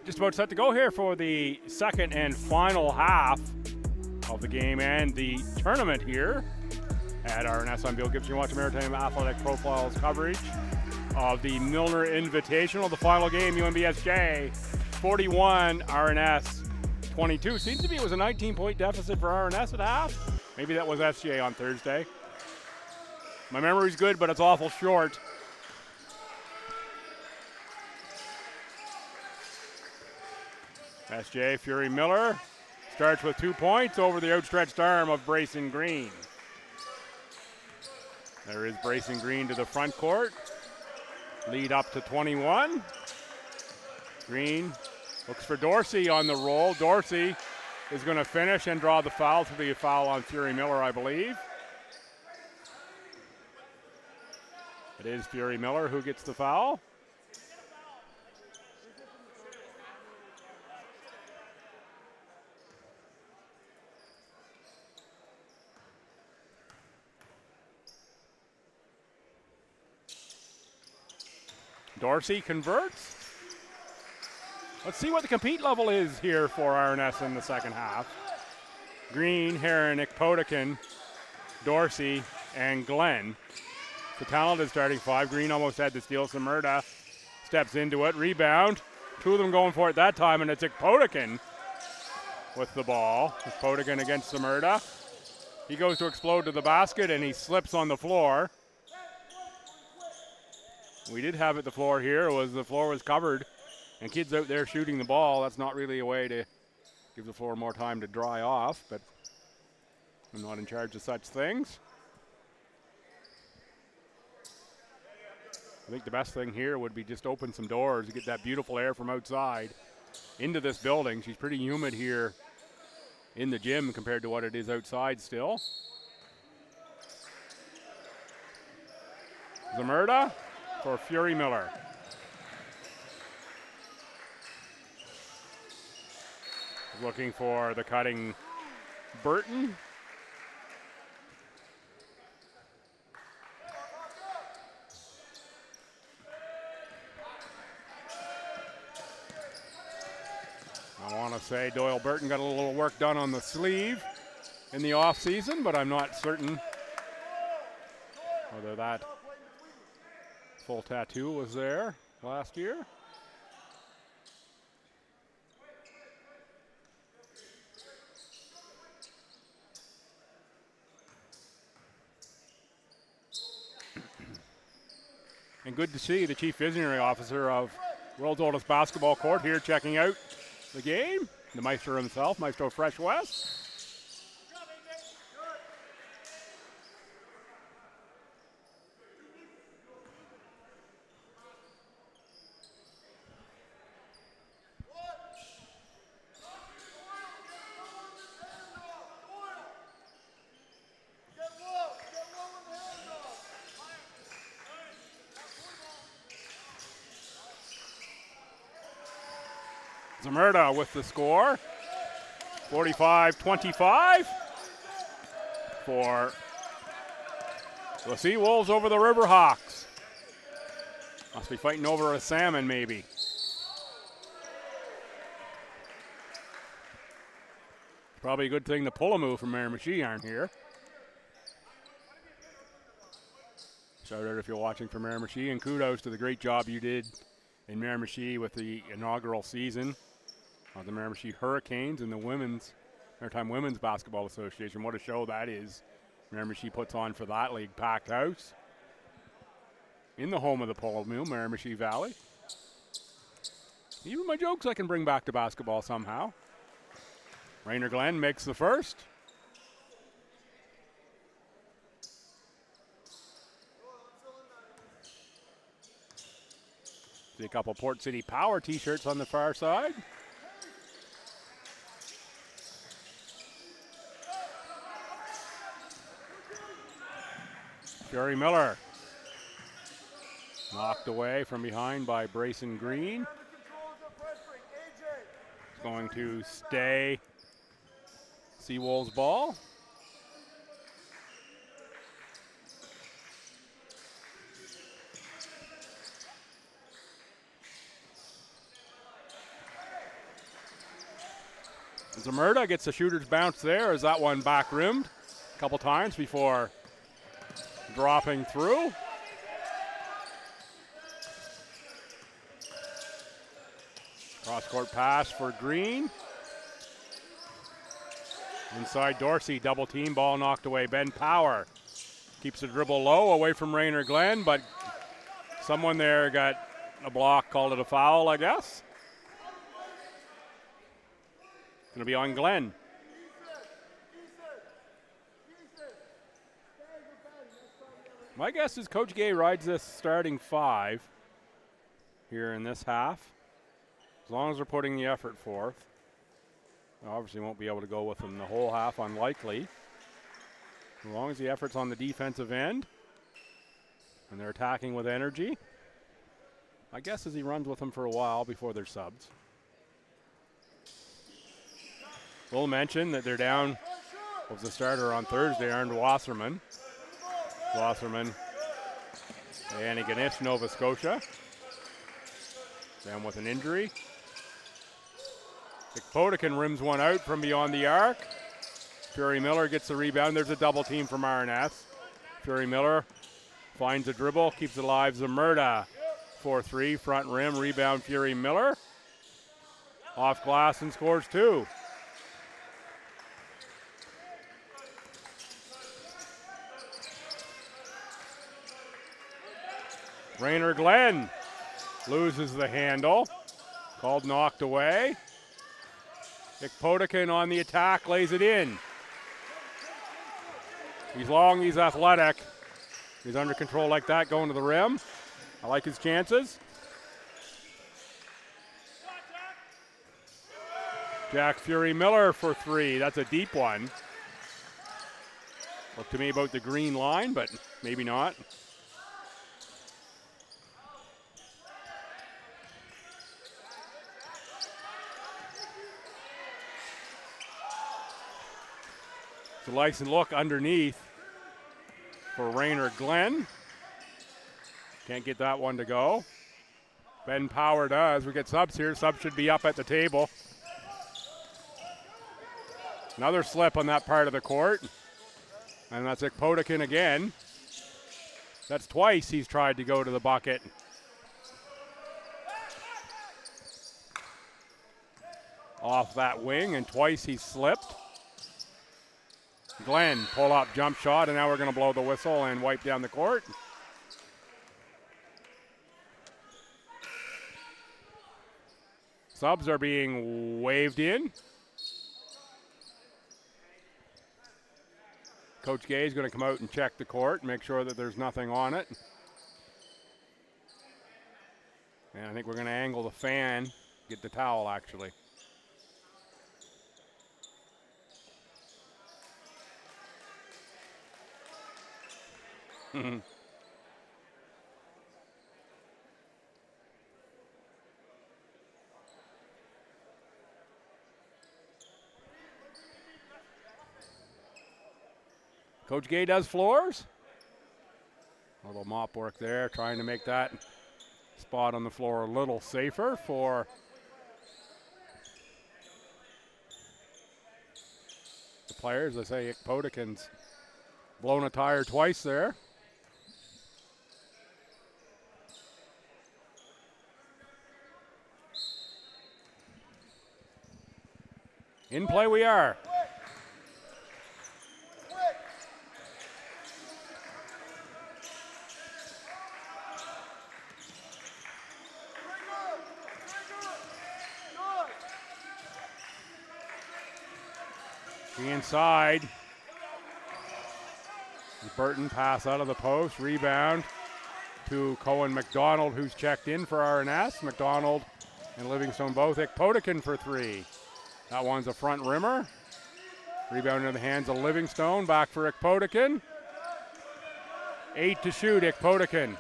Just about set to go here for the second and final half of the game and the tournament here at RNS. I'm Bill Gibson. You're watching Maritime Athletic Profiles coverage of the Milner Invitational. The final game, UNBSJ 41, RNS 22. Seems to be it was a 19-point deficit for RNS at half. Maybe that was SJ on Thursday. My memory's good, but it's awful short. SJ Fury Miller starts with 2 points over the outstretched arm of Breton Green. There is Breton Green to the front court. Lead up to 21. Green looks for Dorsey on the roll. Dorsey is going to finish and draw the foul. This will be a foul on Fury Miller, I believe. It is Fury Miller who gets the foul. Dorsey converts. Let's see what the compete level is here for RNS in the second half. Green, Heronic, Potikin, Dorsey, and Glenn. The talented starting five. Green almost had the steal. Samerda steps into it. Rebound. Two of them going for it that time, and it's Potikin with the ball. It's Potikin against Samerda. He goes to explode to the basket, and he slips on the floor. We did have it the floor here. The floor was covered, and kids out there shooting the ball. That's not really a way to give the floor more time to dry off, but I'm not in charge of such things. I think the best thing here would be just open some doors to get that beautiful air from outside into this building. She's pretty humid here in the gym compared to what it is outside still. Zamerda for Fury Miller. Looking for the cutting Burton. I want to say Doyle Burton got a little work done on the sleeve in the off season, but I'm not certain whether that full tattoo was there last year. And good to see the chief visionary officer of world's oldest basketball court here checking out the game. The Maestro himself, Maestro Fresh West. Zamerda with the score, 45-25 for the Seawolves over the Riverhawks. Must be fighting over a salmon maybe. Probably a good thing the Pullamoo from Miramichi aren't here. Shout out if you're watching from Miramichi, and kudos to the great job you did in Miramichi with the inaugural season of the Miramichi Hurricanes and the Maritime Women's Basketball Association. What a show that is. Miramichi puts on for that league. Packed house in the home of the Pullamoo, Miramichi Valley. Even my jokes I can bring back to basketball somehow. Rainer Glenn makes the first. See a couple Port City Power t-shirts on the far side. Fury Miller knocked away from behind by Breton Green. It's going to stay Seawolves ball. Zamurda gets the shooter's bounce there as that one back rimmed a couple times before dropping through. Cross-court pass for Green. Inside Dorsey, double team, ball knocked away. Ben Power keeps the dribble low away from Raynor Glenn, but someone there got a block, called it a foul, I guess. Gonna be on Glenn. My guess is Coach Gay rides this starting 5 here in this half. As long as they're putting the effort forth. They obviously won't be able to go with them the whole half, unlikely. As long as the effort's on the defensive end and they're attacking with energy. My guess is he runs with them for a while before they're subs. We'll mention that they're down, was the starter on Thursday, Arnd Wasserman. Wasserman and against Nova Scotia. Down with an injury. Potikin rims one out from beyond the arc. Fury Miller gets the rebound. There's a double team from RNS. Fury Miller finds a dribble, keeps it alive. Zamurda 4-3, front rim, rebound Fury Miller. Off glass and scores 2. Raynor Glenn loses the handle. Called knocked away. Potikin on the attack, lays it in. He's long, he's athletic. He's under control like that, going to the rim. I like his chances. Jack Fury Miller for 3. That's a deep one. Looked to me about the green line, but maybe not. It's a nice look underneath for Raynor Glenn. Can't get that one to go. Ben Power does. We get subs here. Subs should be up at the table. Another slip on that part of the court. And that's Potikin again. That's twice he's tried to go to the bucket. Off that wing, and twice he slipped. Glenn, pull up jump shot, and now we're going to blow the whistle and wipe down the court. Subs are being waved in. Coach Gay is going to come out and check the court, make sure that there's nothing on it. And I think we're going to angle the fan, get the towel actually. Coach Gay does floors. A little mop work there, trying to make that spot on the floor a little safer for the players. I say Potikin's blown a tire twice there. In play we are. The inside. Burton pass out of the post. Rebound to Cohen McDonald, who's checked in for RNS. McDonald and Livingstone both. Potikin for 3. That one's a front rimmer. Rebound into the hands of Livingstone. Back for Potikin. 8 to shoot, Potikin.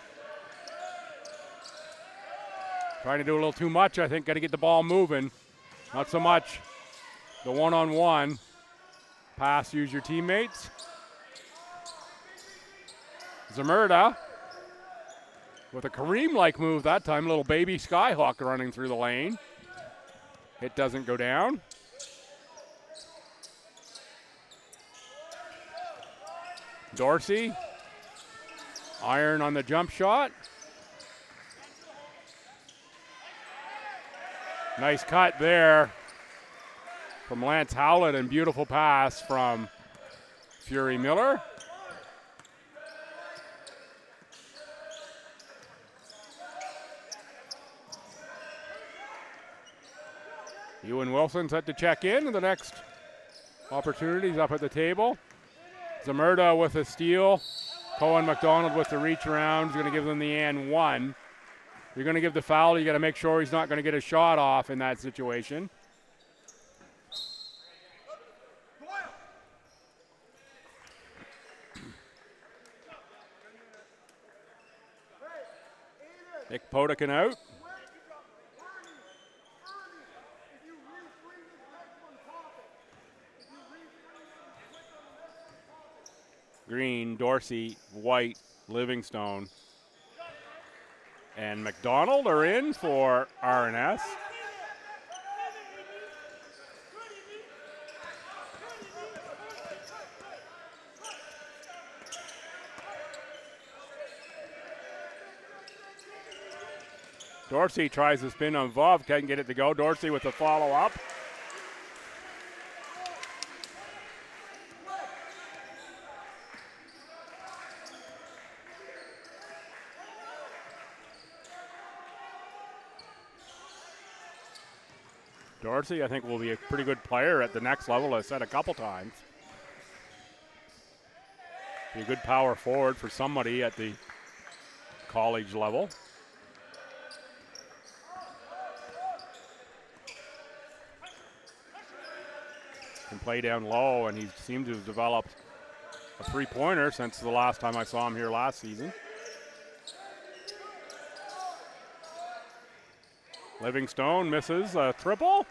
Trying to do a little too much, I think. Got to get the ball moving. Not so much the one-on-one. Pass, use your teammates. Zamurda with a Kareem-like move that time. Little baby skyhook running through the lane. It doesn't go down. Dorsey, iron on the jump shot. Nice cut there from Lance Howlett and beautiful pass from Fury Miller. Ewan Wilson set to check in. The next opportunities up at the table. Zamurda with a steal. Cohen McDonald with the reach around. He's going to give them the and one. You're going to give the foul. You got to make sure he's not going to get a shot off in that situation. Nick Potikin out. Green, Dorsey, White, Livingstone, and McDonald are in for RNS. Dorsey tries to spin on Vov, can't get it to go. Dorsey with the follow-up. Dorsey, I think, will be a pretty good player at the next level, as said a couple times. Be a good power forward for somebody at the college level. Can play down low, and he seemed to have developed a three-pointer since the last time I saw him here last season. Livingstone misses a triple.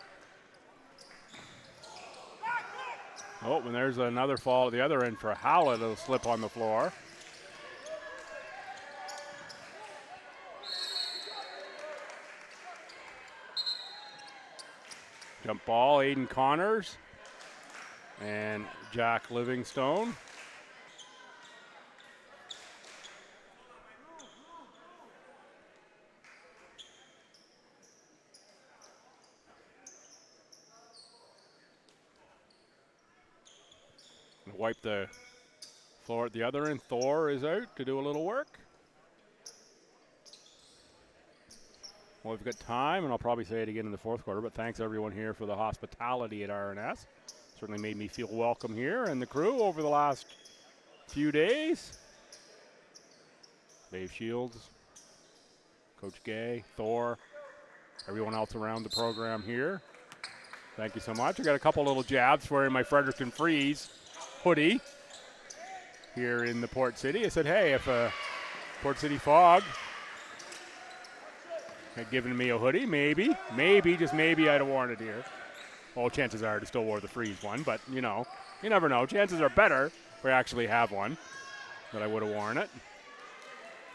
Oh, and there's another fall at the other end for Howlett. It'll slip on the floor. Jump ball, Aiden Connors and Jack Livingstone. Wipe the floor at the other end. Thor is out to do a little work. Well, we've got time, and I'll probably say it again in the fourth quarter, but thanks everyone here for the hospitality at RNS. Certainly made me feel welcome here and the crew over the last few days. Dave Shields, Coach Gay, Thor, everyone else around the program here. Thank you so much. I got a couple little jabs wearing my Fredericton Freeze hoodie here in the Port City. I said, hey, if Port City Fog had given me a hoodie, maybe, just maybe I'd have worn it here. Well, chances are I still wore the Freeze one, but you know, you never know. Chances are better if I actually have one that I would have worn it.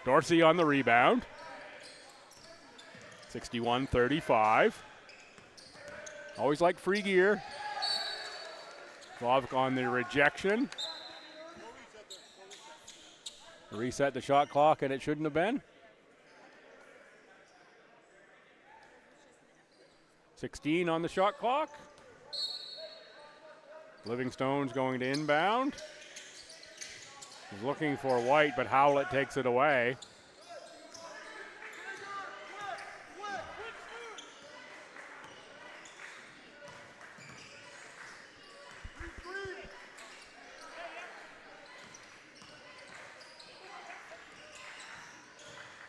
Dorsey on the rebound. 61-35. Always like free gear. Slavic on the rejection. Reset the shot clock, and it shouldn't have been. 16 on the shot clock. Livingstone's going to inbound. He's looking for White, but Howlett takes it away.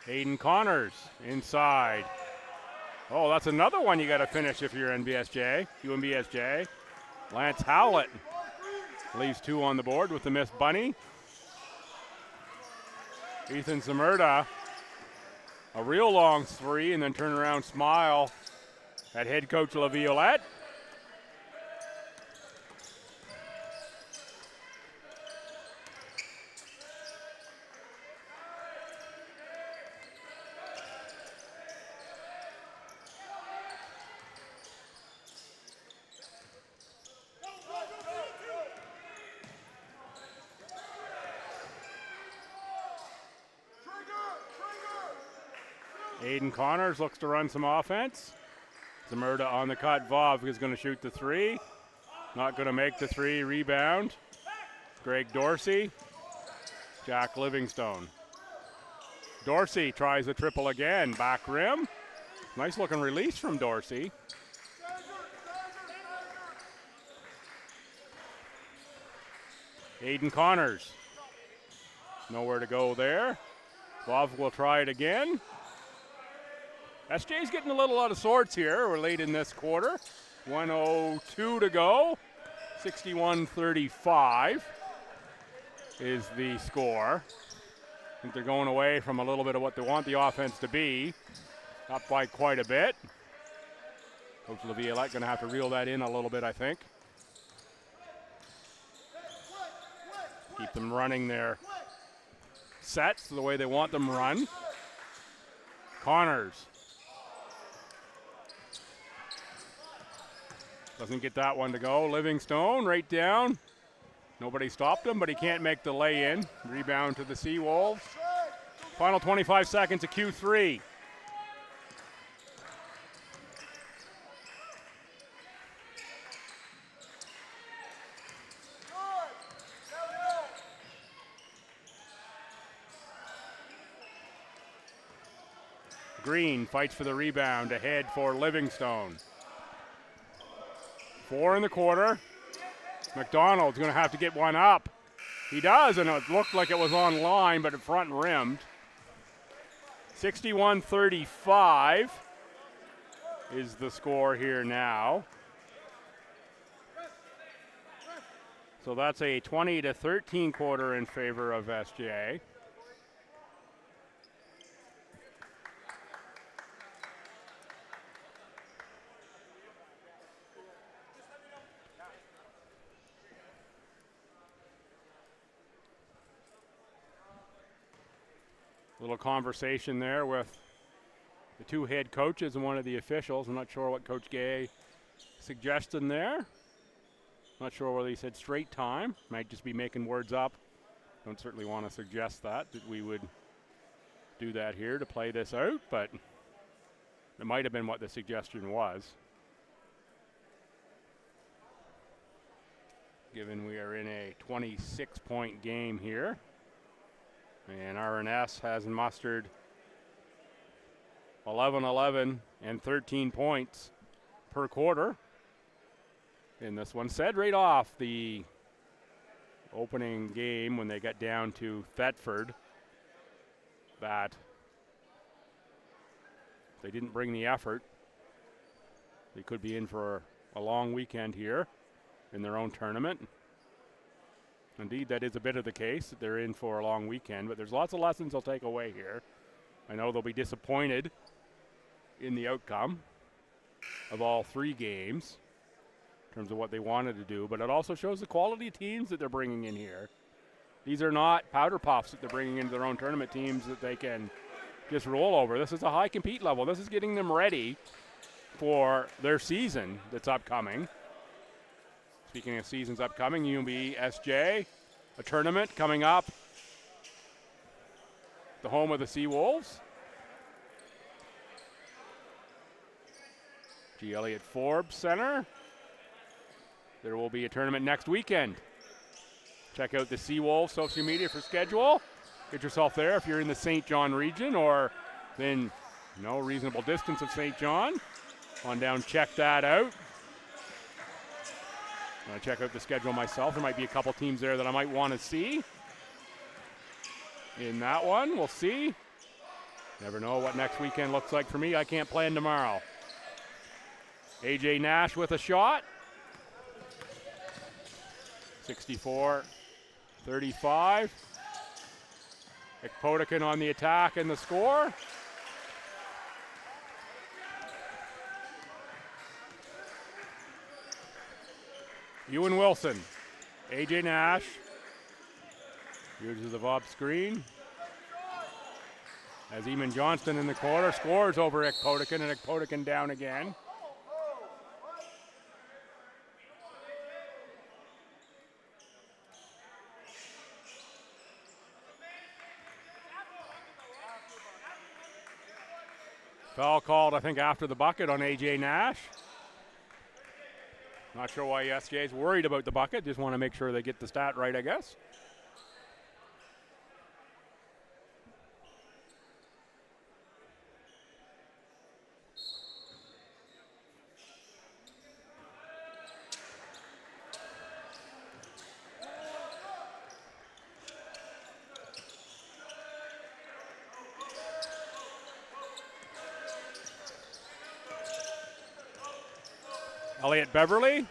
Aiden Connors inside. Oh, that's another one you got to finish if you're UNBSJ. Lance Howlett leaves two on the board with the missed bunny. Ethan Zamurda, a real long three, and then turn around smile at head coach LaViolette. Aiden Connors looks to run some offense. Zamurda on the cut. Vov is going to shoot the three. Not going to make the three. Rebound. Greg Dorsey. Jack Livingstone. Dorsey tries the triple again. Back rim. Nice looking release from Dorsey. Aiden Connors. Nowhere to go there. Vov will try it again. SJ's getting a little out of sorts here. We're late in this quarter. 1:02 to go. 61-35 is the score. I think they're going away from a little bit of what they want the offense to be. Up by quite a bit. Coach Laviolette going to have to reel that in a little bit, I think. Keep them running their sets the way they want them run. Connors. Doesn't get that one to go. Livingstone right down. Nobody stopped him, but he can't make the lay-in. Rebound to the Seawolves. Final 25 seconds of Q3. Green fights for the rebound, ahead for Livingstone. 4 in the quarter. McDonald's going to have to get one up. He does, and it looked like it was on line, but in front and rimmed. 61-35 is the score here now. So that's a 20-13 quarter in favor of SJ. Little conversation there with the two head coaches and one of the officials. I'm not sure what Coach Gay suggested there. Not sure whether he said straight time. Might just be making words up. Don't certainly want to suggest that we would do that here to play this out, but it might have been what the suggestion was. Given we are in a 26-point game here. And RNS has mustered 11-11 and 13 points per quarter in this one. Said right off the opening game when they got down to Thetford that they didn't bring the effort. They could be in for a long weekend here in their own tournament. Indeed, that is a bit of the case, that they're in for a long weekend, but there's lots of lessons they'll take away here. I know they'll be disappointed in the outcome of all 3 games in terms of what they wanted to do, but it also shows the quality of teams that they're bringing in here. These are not powder puffs that they're bringing into their own tournament teams that they can just roll over. This is a high compete level. This is getting them ready for their season that's upcoming. Speaking of seasons upcoming, UNBSJ, a tournament coming up. The home of the Seawolves. G. Elliott Forbes Center. There will be a tournament next weekend. Check out the Seawolves social media for schedule. Get yourself there if you're in the St. John region or then reasonable distance of St. John. On down, check that out. I'm going to check out the schedule myself. There might be a couple teams there that I might want to see in that one. We'll see. Never know what next weekend looks like for me. I can't plan tomorrow. AJ Nash with a shot. 64-35. Ekpotikin on the attack and the score. Ewan Wilson, AJ Nash, uses the Vob screen. As Eamon Johnston in the corner scores over Ekpotikin, and Ekpotikin down again. Foul called, I think, after the bucket on A.J. Nash. Not sure why SJ's worried about the bucket. Just want to make sure they get the stat right, I guess. Elliott Beverly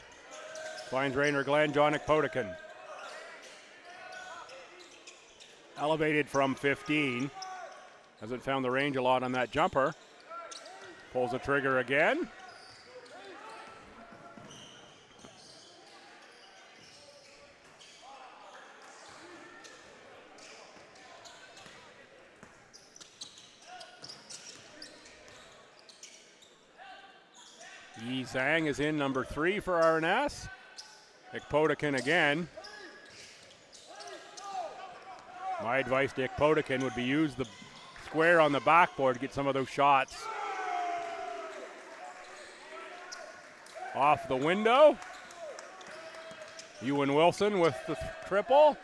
finds Rainer Glenn, Jonick Potikin. Elevated from 15. Hasn't found the range a lot on that jumper. Pulls the trigger again. Yi Zhang is in, number 3 for RNS. Potikin again. My advice to Potikin would be use the square on the backboard to get some of those shots. Off the window. Ewan Wilson with the triple.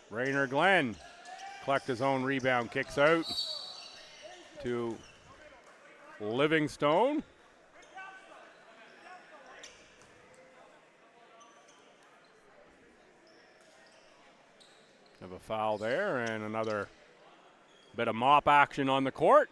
Rainer Glenn collect his own rebound, kicks out to Livingstone. Have a foul there and another bit of mop action on the court.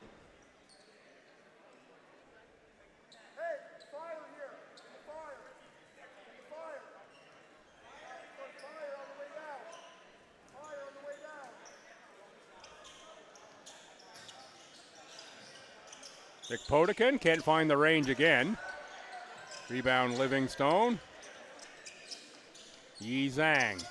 Potikin can't find the range again. Rebound Livingstone. Yi Zhang.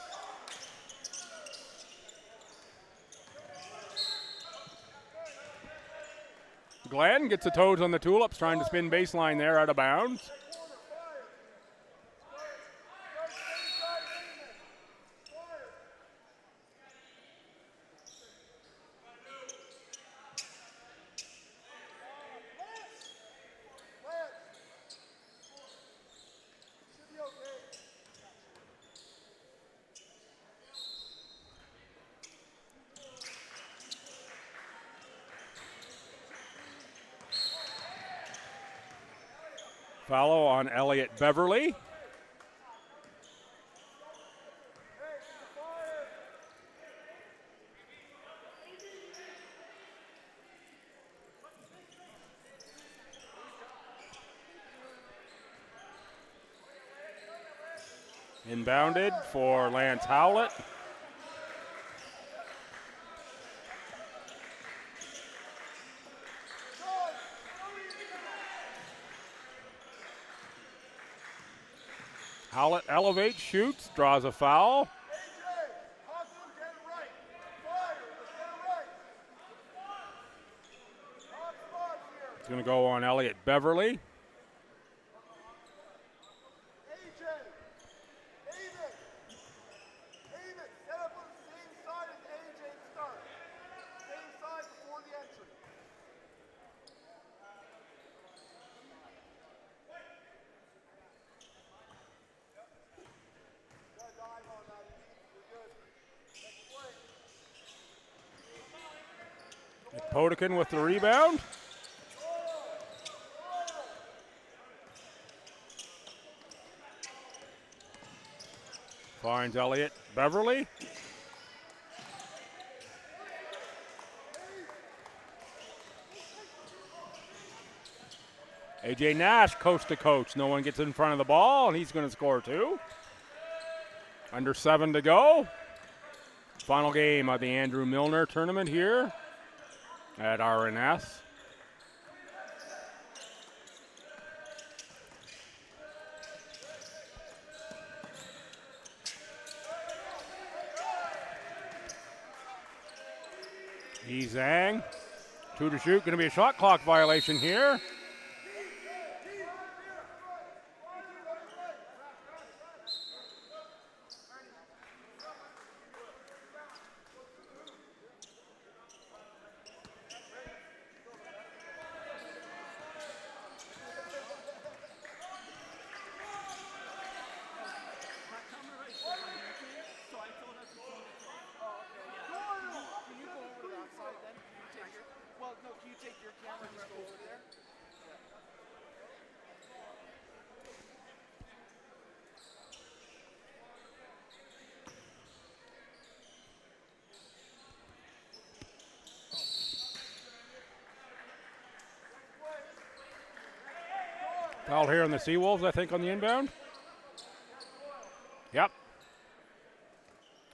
Glenn gets the toes on the tulips, trying to spin baseline there, out of bounds. Foul on Elliott Beverly. Inbounded for Lance Howlett. Howlett elevates, shoots, draws a foul. It's going to go on Elliott Beverly. Potikin with the rebound. Finds Elliott Beverly. A.J. Nash coast to coast. No one gets in front of the ball, and he's going to score 2. Under 7 to go. Final game of the Andrew Milner tournament here at RNS. Yi Zhang, 2 to shoot, going to be a shot clock violation here. Foul here on the Seawolves, I think, on the inbound. Yep.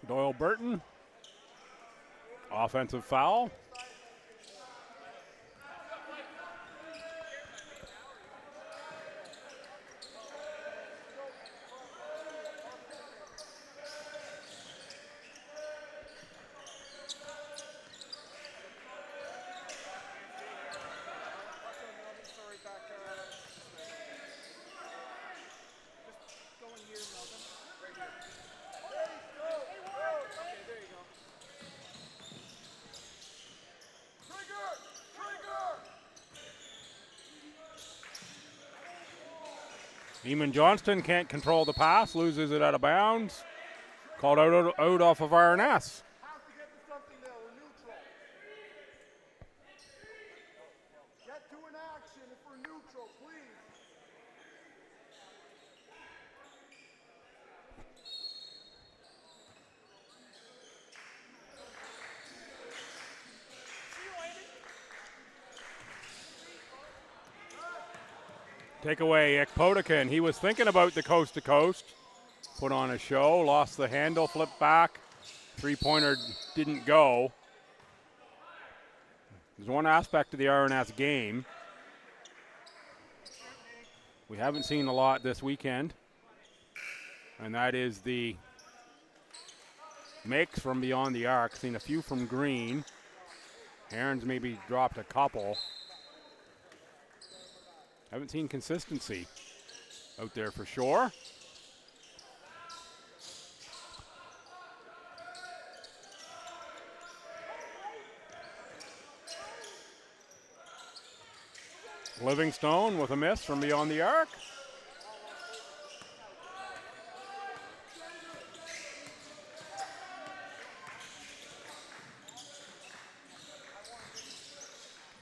Doyle Burton. Offensive foul. Eamon Johnston can't control the pass, loses it out of bounds. Called out off of RNS. Take away Ekpotikin. He was thinking about the coast to coast. Put on a show, lost the handle, flipped back. Three-pointer didn't go. There's one aspect of the RNS game we haven't seen a lot this weekend, and that is the makes from beyond the arc. Seen a few from Green. Aaron's maybe dropped a couple. Haven't seen consistency out there for sure. Livingstone with a miss from beyond the arc.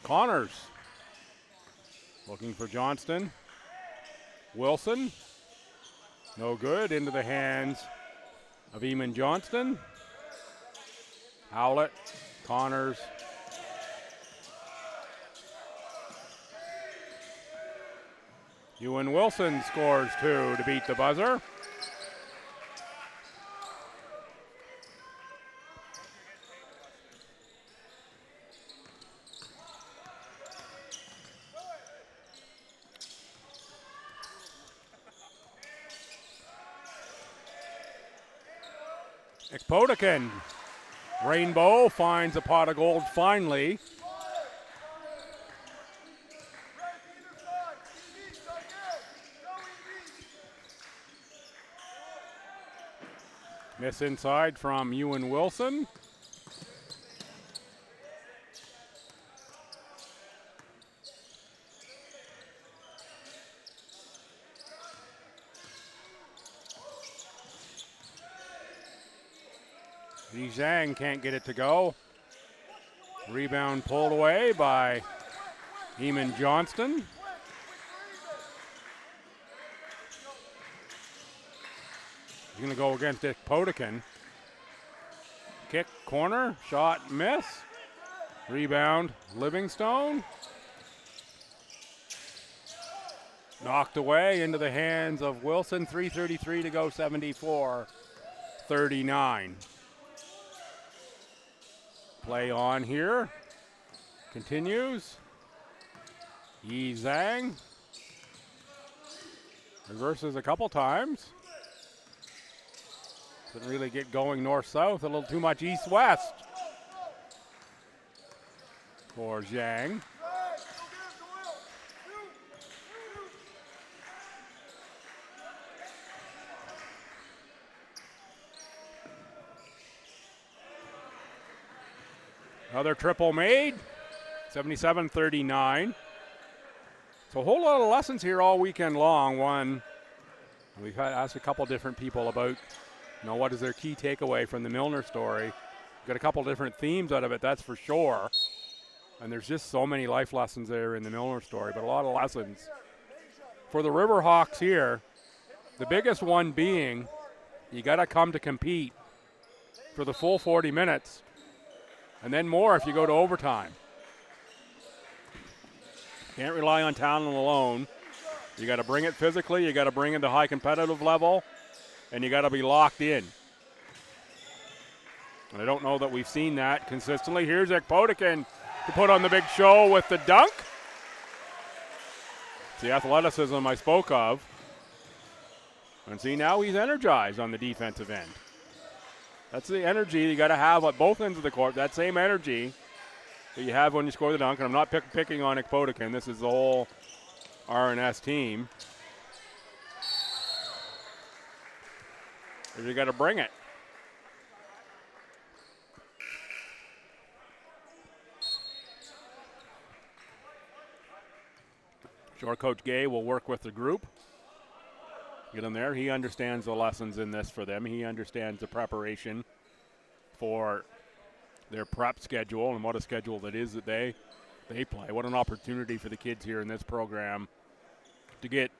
Connors looking for Johnston. Wilson, no good, into the hands of Eamon Johnston. Howlett, Connors. Ewan Wilson scores 2 to beat the buzzer. Ekpotikin, Rainbow finds a pot of gold finally. Miss inside from Ewan Wilson. Zhang can't get it to go. Rebound pulled away by Eamon Johnston. He's going to go against Ekpotikin. Kick, corner, shot, miss. Rebound, Livingstone. Knocked away into the hands of Wilson. 3:33 to go, 74-39. Play on here. Continues. Yi Zhang. Reverses a couple times. Didn't really get going north-south, a little too much east-west for Zhang. Another triple made, 77-39. So a whole lot of lessons here all weekend long. One, we've asked a couple different people about what is their key takeaway from the Milner story. Got a couple different themes out of it, that's for sure. And there's just so many life lessons there in the Milner story, but a lot of lessons. For the Riverhawks here, the biggest one being you got to come to compete for the full 40 minutes, and then more if you go to overtime. Can't rely on talent alone. You got to bring it physically, you got to bring it to high competitive level, and you got to be locked in. And I don't know that we've seen that consistently. Here's Ekpotikin to put on the big show with the dunk. It's the athleticism I spoke of. And see, now he's energized on the defensive end. That's the energy you got to have at both ends of the court. That same energy that you have when you score the dunk. And I'm not picking on Ekpotikin. This is the whole RNS team. You got to bring it. Sure, Coach Gay will work with the group. Get him there. He understands the lessons in this for them. He understands the preparation for their prep schedule and what a schedule that is that they play. What an opportunity for the kids here in this program to get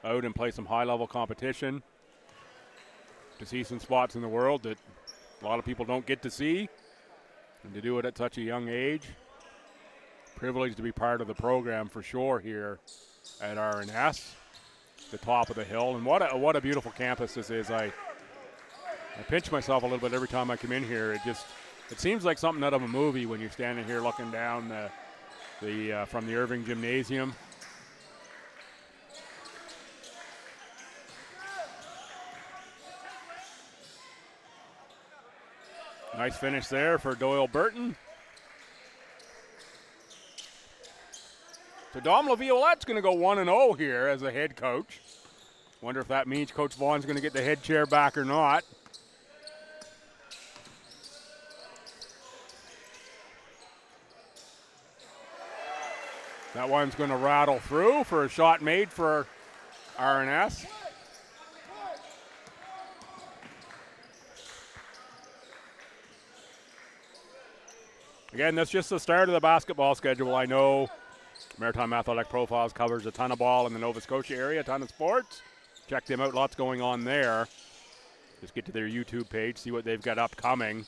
out and play some high-level competition, to see some spots in the world that a lot of people don't get to see, and to do it at such a young age. Privileged to be part of the program for sure here at RNS, the top of the hill. And what a beautiful campus this is. I pinch myself a little bit every time I come in here. It seems like something out of a movie when you're standing here looking down from the Irving Gymnasium. Nice finish there for Doyle Burton. So Dom Laviolette's going to go 1-0 here as a head coach. Wonder if that means Coach Vaughn's going to get the head chair back or not. That one's going to rattle through for a shot made for RNS. Again, that's just the start of the basketball schedule. I know Maritime Athletic Profiles covers a ton of ball in the Nova Scotia area, a ton of sports. Check them out, lots going on there. Just get to their YouTube page, see what they've got upcoming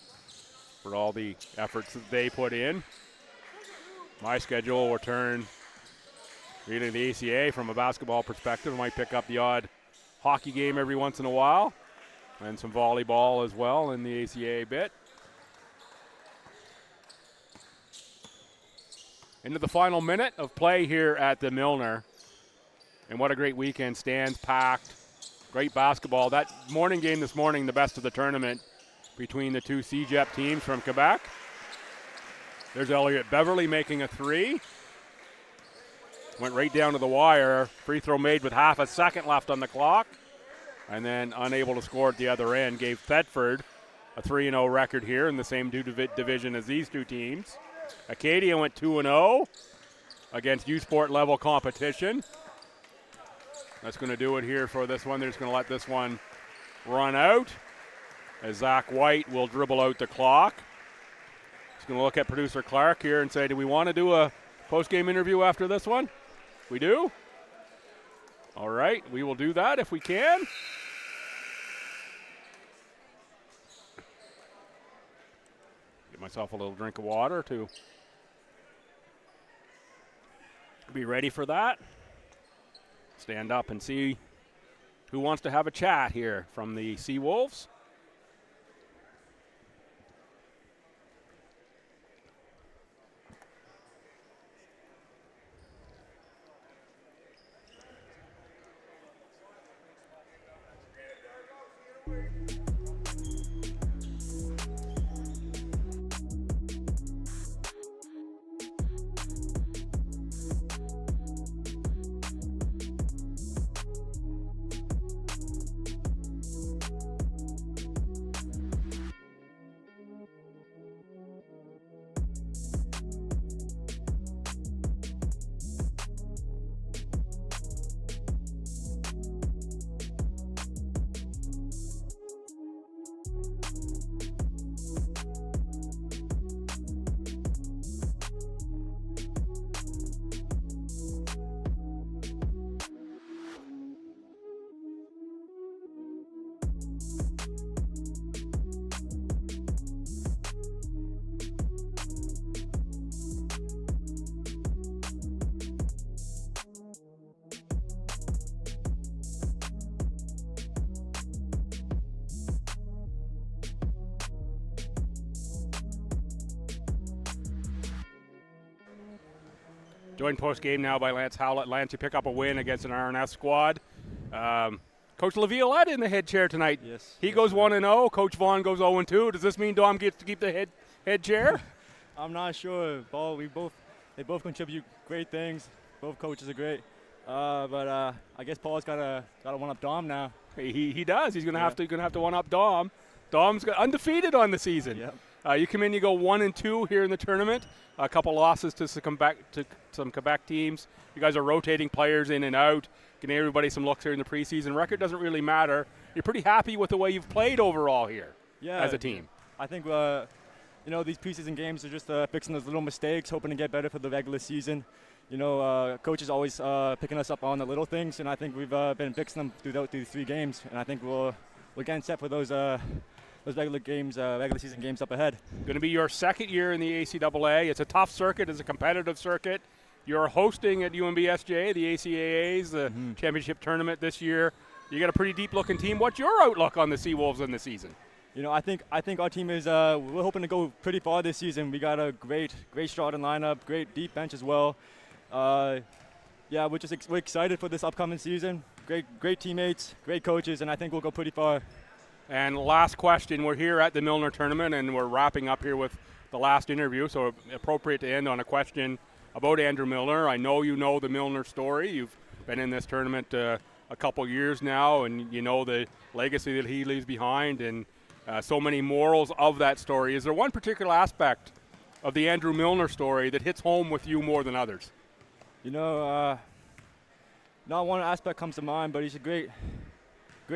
for all the efforts that they put in. My schedule will turn really the ACA from a basketball perspective. I might pick up the odd hockey game every once in a while, and some volleyball as well in the ACA bit. Into the final minute of play here at the Milner. And what a great weekend. Stands packed. Great basketball. That morning game this morning, the best of the tournament between the two CJEP teams from Quebec. There's Elliot Beverly making a three. Went right down to the wire. Free throw made with half a second left on the clock. And then unable to score at the other end. Gave Thetford a 3-0 record here in the same division as these two teams. Acadia went 2-0 against U-Sport level competition. That's going to do it here for this one. They're just going to let this one run out as Zach White will dribble out the clock. He's going to look at producer Clark here and say, do we want to do a post-game interview after this one? We do? All right, we will do that if we can. Get myself a little drink of water to be ready for that. Stand up and see who wants to have a chat here from the Seawolves. Joined post-game now by Lance Howlett. Lance, you pick up a win against an RNS squad. Coach Laviolette in the head chair tonight. Yes. He goes 1-0. Coach Vaughn goes 0-2. Does this mean Dom gets to keep the head chair? I'm not sure, Paul. They both contribute great things. Both coaches are great. But I guess Paul's got to one up Dom now. He does. He's gonna have to one up Dom. Dom's undefeated on the season. Yep. You come in, you go 1-2 here in the tournament. A couple losses to some Quebec teams. You guys are rotating players in and out, getting everybody some looks here in the preseason. Record doesn't really matter. You're pretty happy with the way you've played overall here as a team. I think these preseason games are just fixing those little mistakes, hoping to get better for the regular season. Coach is always picking us up on the little things, and I think we've been fixing them through the 3 games, and I think we're getting set for those regular season games up ahead. Going to be your second year in the ACAA. It's a tough circuit. It's a competitive circuit. You're hosting at UNBSJ, the ACAA's, the championship tournament this year. You got a pretty deep-looking team. What's your outlook on the Seawolves in the season? I think our team is we're hoping to go pretty far this season. We got a great starting lineup, great deep bench as well. We're excited for this upcoming season. Great teammates, great coaches, and I think we'll go pretty far. And last question, we're here at the Milner tournament, and we're wrapping up here with the last interview, so appropriate to end on a question about Andrew Milner. I know you know the Milner story. You've been in this tournament a couple years now, and you know the legacy that he leaves behind and so many morals of that story. Is there one particular aspect of the Andrew Milner story that hits home with you more than others? Not one aspect comes to mind, but he's a great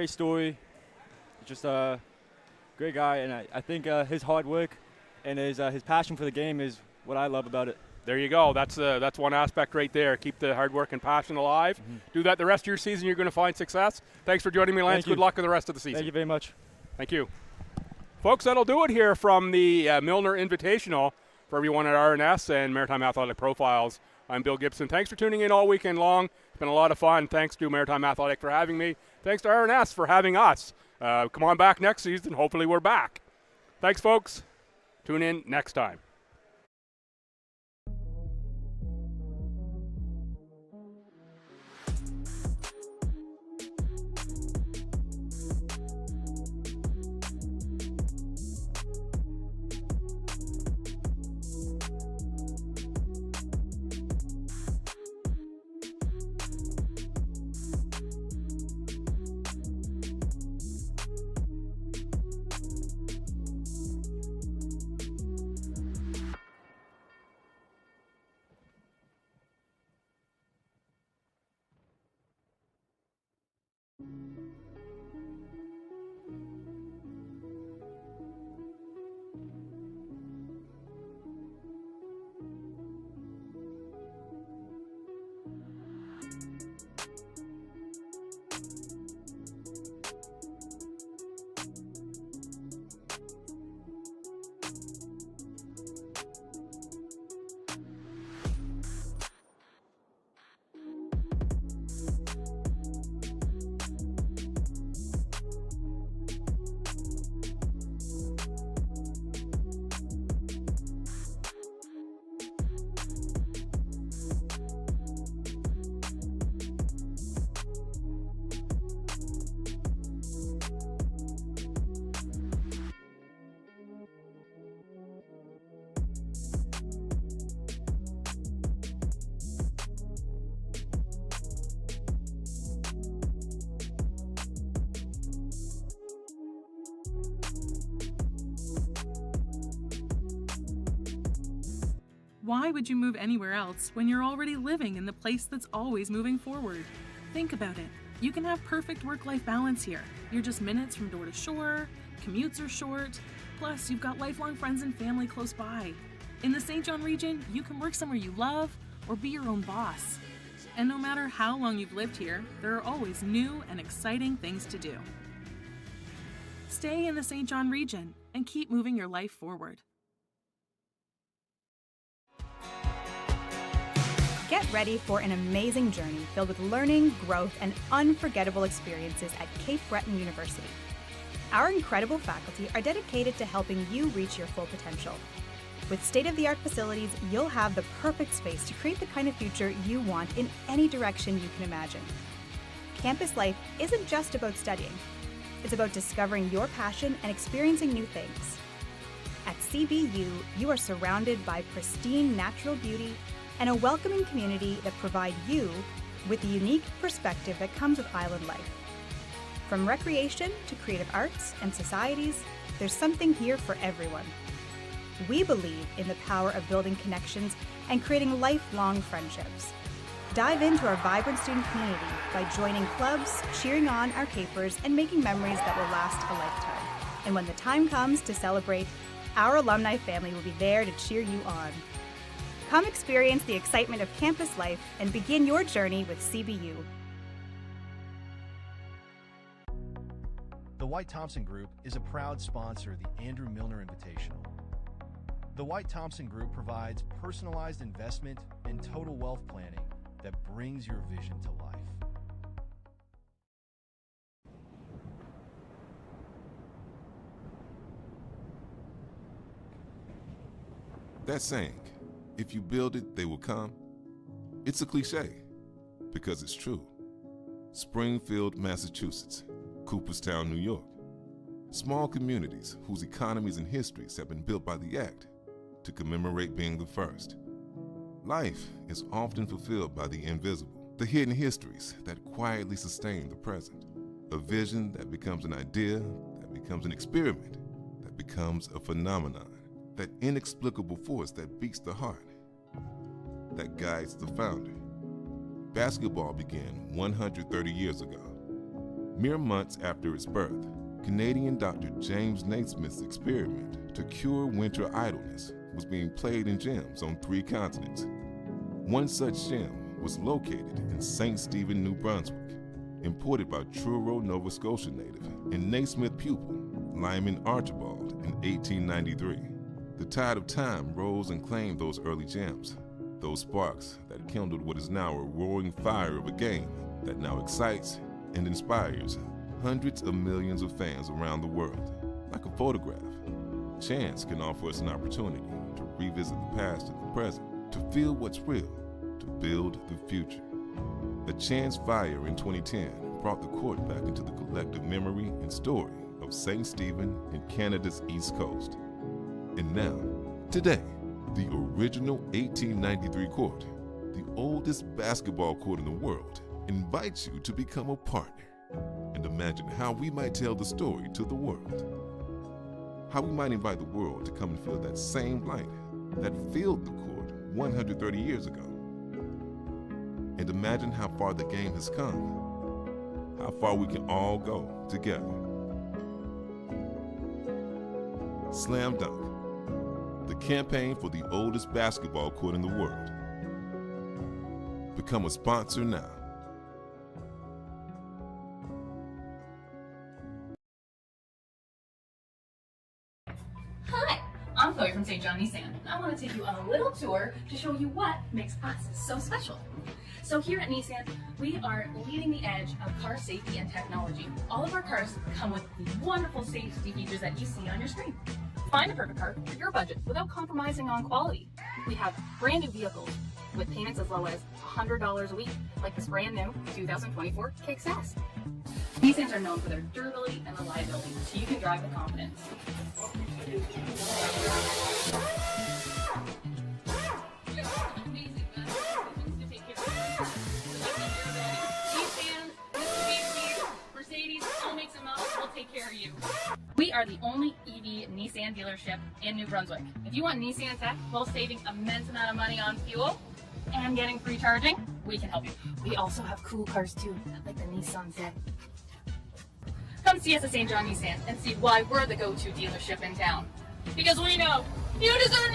story. Just a great guy, and I think his hard work and his passion for the game is what I love about it. There you go. That's one aspect right there. Keep the hard work and passion alive. Do that the rest of your season. You're going to find success. Thanks for joining me, Lance. Good luck with the rest of the season. Thank you very much. Thank you. Folks, that'll do it here from the Milner Invitational. For everyone at RNS and Maritime Athletic Profiles, I'm Bill Gibson. Thanks for tuning in all weekend long. It's been a lot of fun. Thanks to Maritime Athletic for having me. Thanks to RNS for having us. Come on back next season. Hopefully we're back. Thanks, folks. Tune in next time. Why would you move anywhere else when you're already living in the place that's always moving forward? Think about it. You can have perfect work-life balance here. You're just minutes from door to shore, commutes are short, plus you've got lifelong friends and family close by. In the St. John region, you can work somewhere you love or be your own boss. And no matter how long you've lived here, there are always new and exciting things to do. Stay in the St. John region and keep moving your life forward. Get ready for an amazing journey filled with learning, growth, and unforgettable experiences at Cape Breton University. Our incredible faculty are dedicated to helping you reach your full potential. With state-of-the-art facilities, you'll have the perfect space to create the kind of future you want in any direction you can imagine. Campus life isn't just about studying. It's about discovering your passion and experiencing new things. At CBU, you are surrounded by pristine natural beauty and a welcoming community that provide you with the unique perspective that comes with island life. From recreation to creative arts and societies, there's something here for everyone. We believe in the power of building connections and creating lifelong friendships. Dive into our vibrant student community by joining clubs, cheering on our capers, and making memories that will last a lifetime. And when the time comes to celebrate, our alumni family will be there to cheer you on. Come experience the excitement of campus life and begin your journey with CBU. The White Thompson Group is a proud sponsor of the Andrew Milner Invitational. The White Thompson Group provides personalized investment and total wealth planning that brings your vision to life. That saying, if you build it, they will come, it's a cliche, because it's true. Springfield, Massachusetts, Cooperstown, New York. Small communities whose economies and histories have been built by the act to commemorate being the first. Life is often fulfilled by the invisible, the hidden histories that quietly sustain the present. A vision that becomes an idea, that becomes an experiment, that becomes a phenomenon. That inexplicable force that beats the heart, that guides the founder. Basketball began 130 years ago. Mere months after its birth, Canadian Dr. James Naismith's experiment to cure winter idleness was being played in gyms on 3 continents. One such gym was located in St. Stephen, New Brunswick, imported by Truro, Nova Scotia native and Naismith pupil Lyman Archibald in 1893. The tide of time rose and claimed those early gems, those sparks that kindled what is now a roaring fire of a game that now excites and inspires hundreds of millions of fans around the world. Like a photograph, chance can offer us an opportunity to revisit the past and the present, to feel what's real, to build the future. A chance fire in 2010 brought the court back into the collective memory and story of St. Stephen and Canada's East Coast. And now, today, the original 1893 court, the oldest basketball court in the world, invites you to become a partner and imagine how we might tell the story to the world. How we might invite the world to come and feel that same light that filled the court 130 years ago. And imagine how far the game has come, how far we can all go together. Slam Dunk, the campaign for the oldest basketball court in the world. Become a sponsor now. Hi, I'm Chloe from St. John Nissan. I want to take you on a little tour to show you what makes us so special. So here at Nissan, we are leading the edge of car safety and technology. All of our cars come with the wonderful safety features that you see on your screen. Find the perfect car for your budget without compromising on quality. We have brand new vehicles with payments as low as $100 a week, like this brand new 2024 Kicks S. Nissans are known for their durability and reliability, so you can drive with confidence. Mercedes, all makes them up, we'll take care of you. We are the only EV Nissan dealership in New Brunswick. If you want Nissan tech while saving immense amount of money on fuel and getting free charging, we can help you. We also have cool cars too, like the Nissan Zen. Come see us at St. John Nissan and see why we're the go-to dealership in town. Because we know you deserve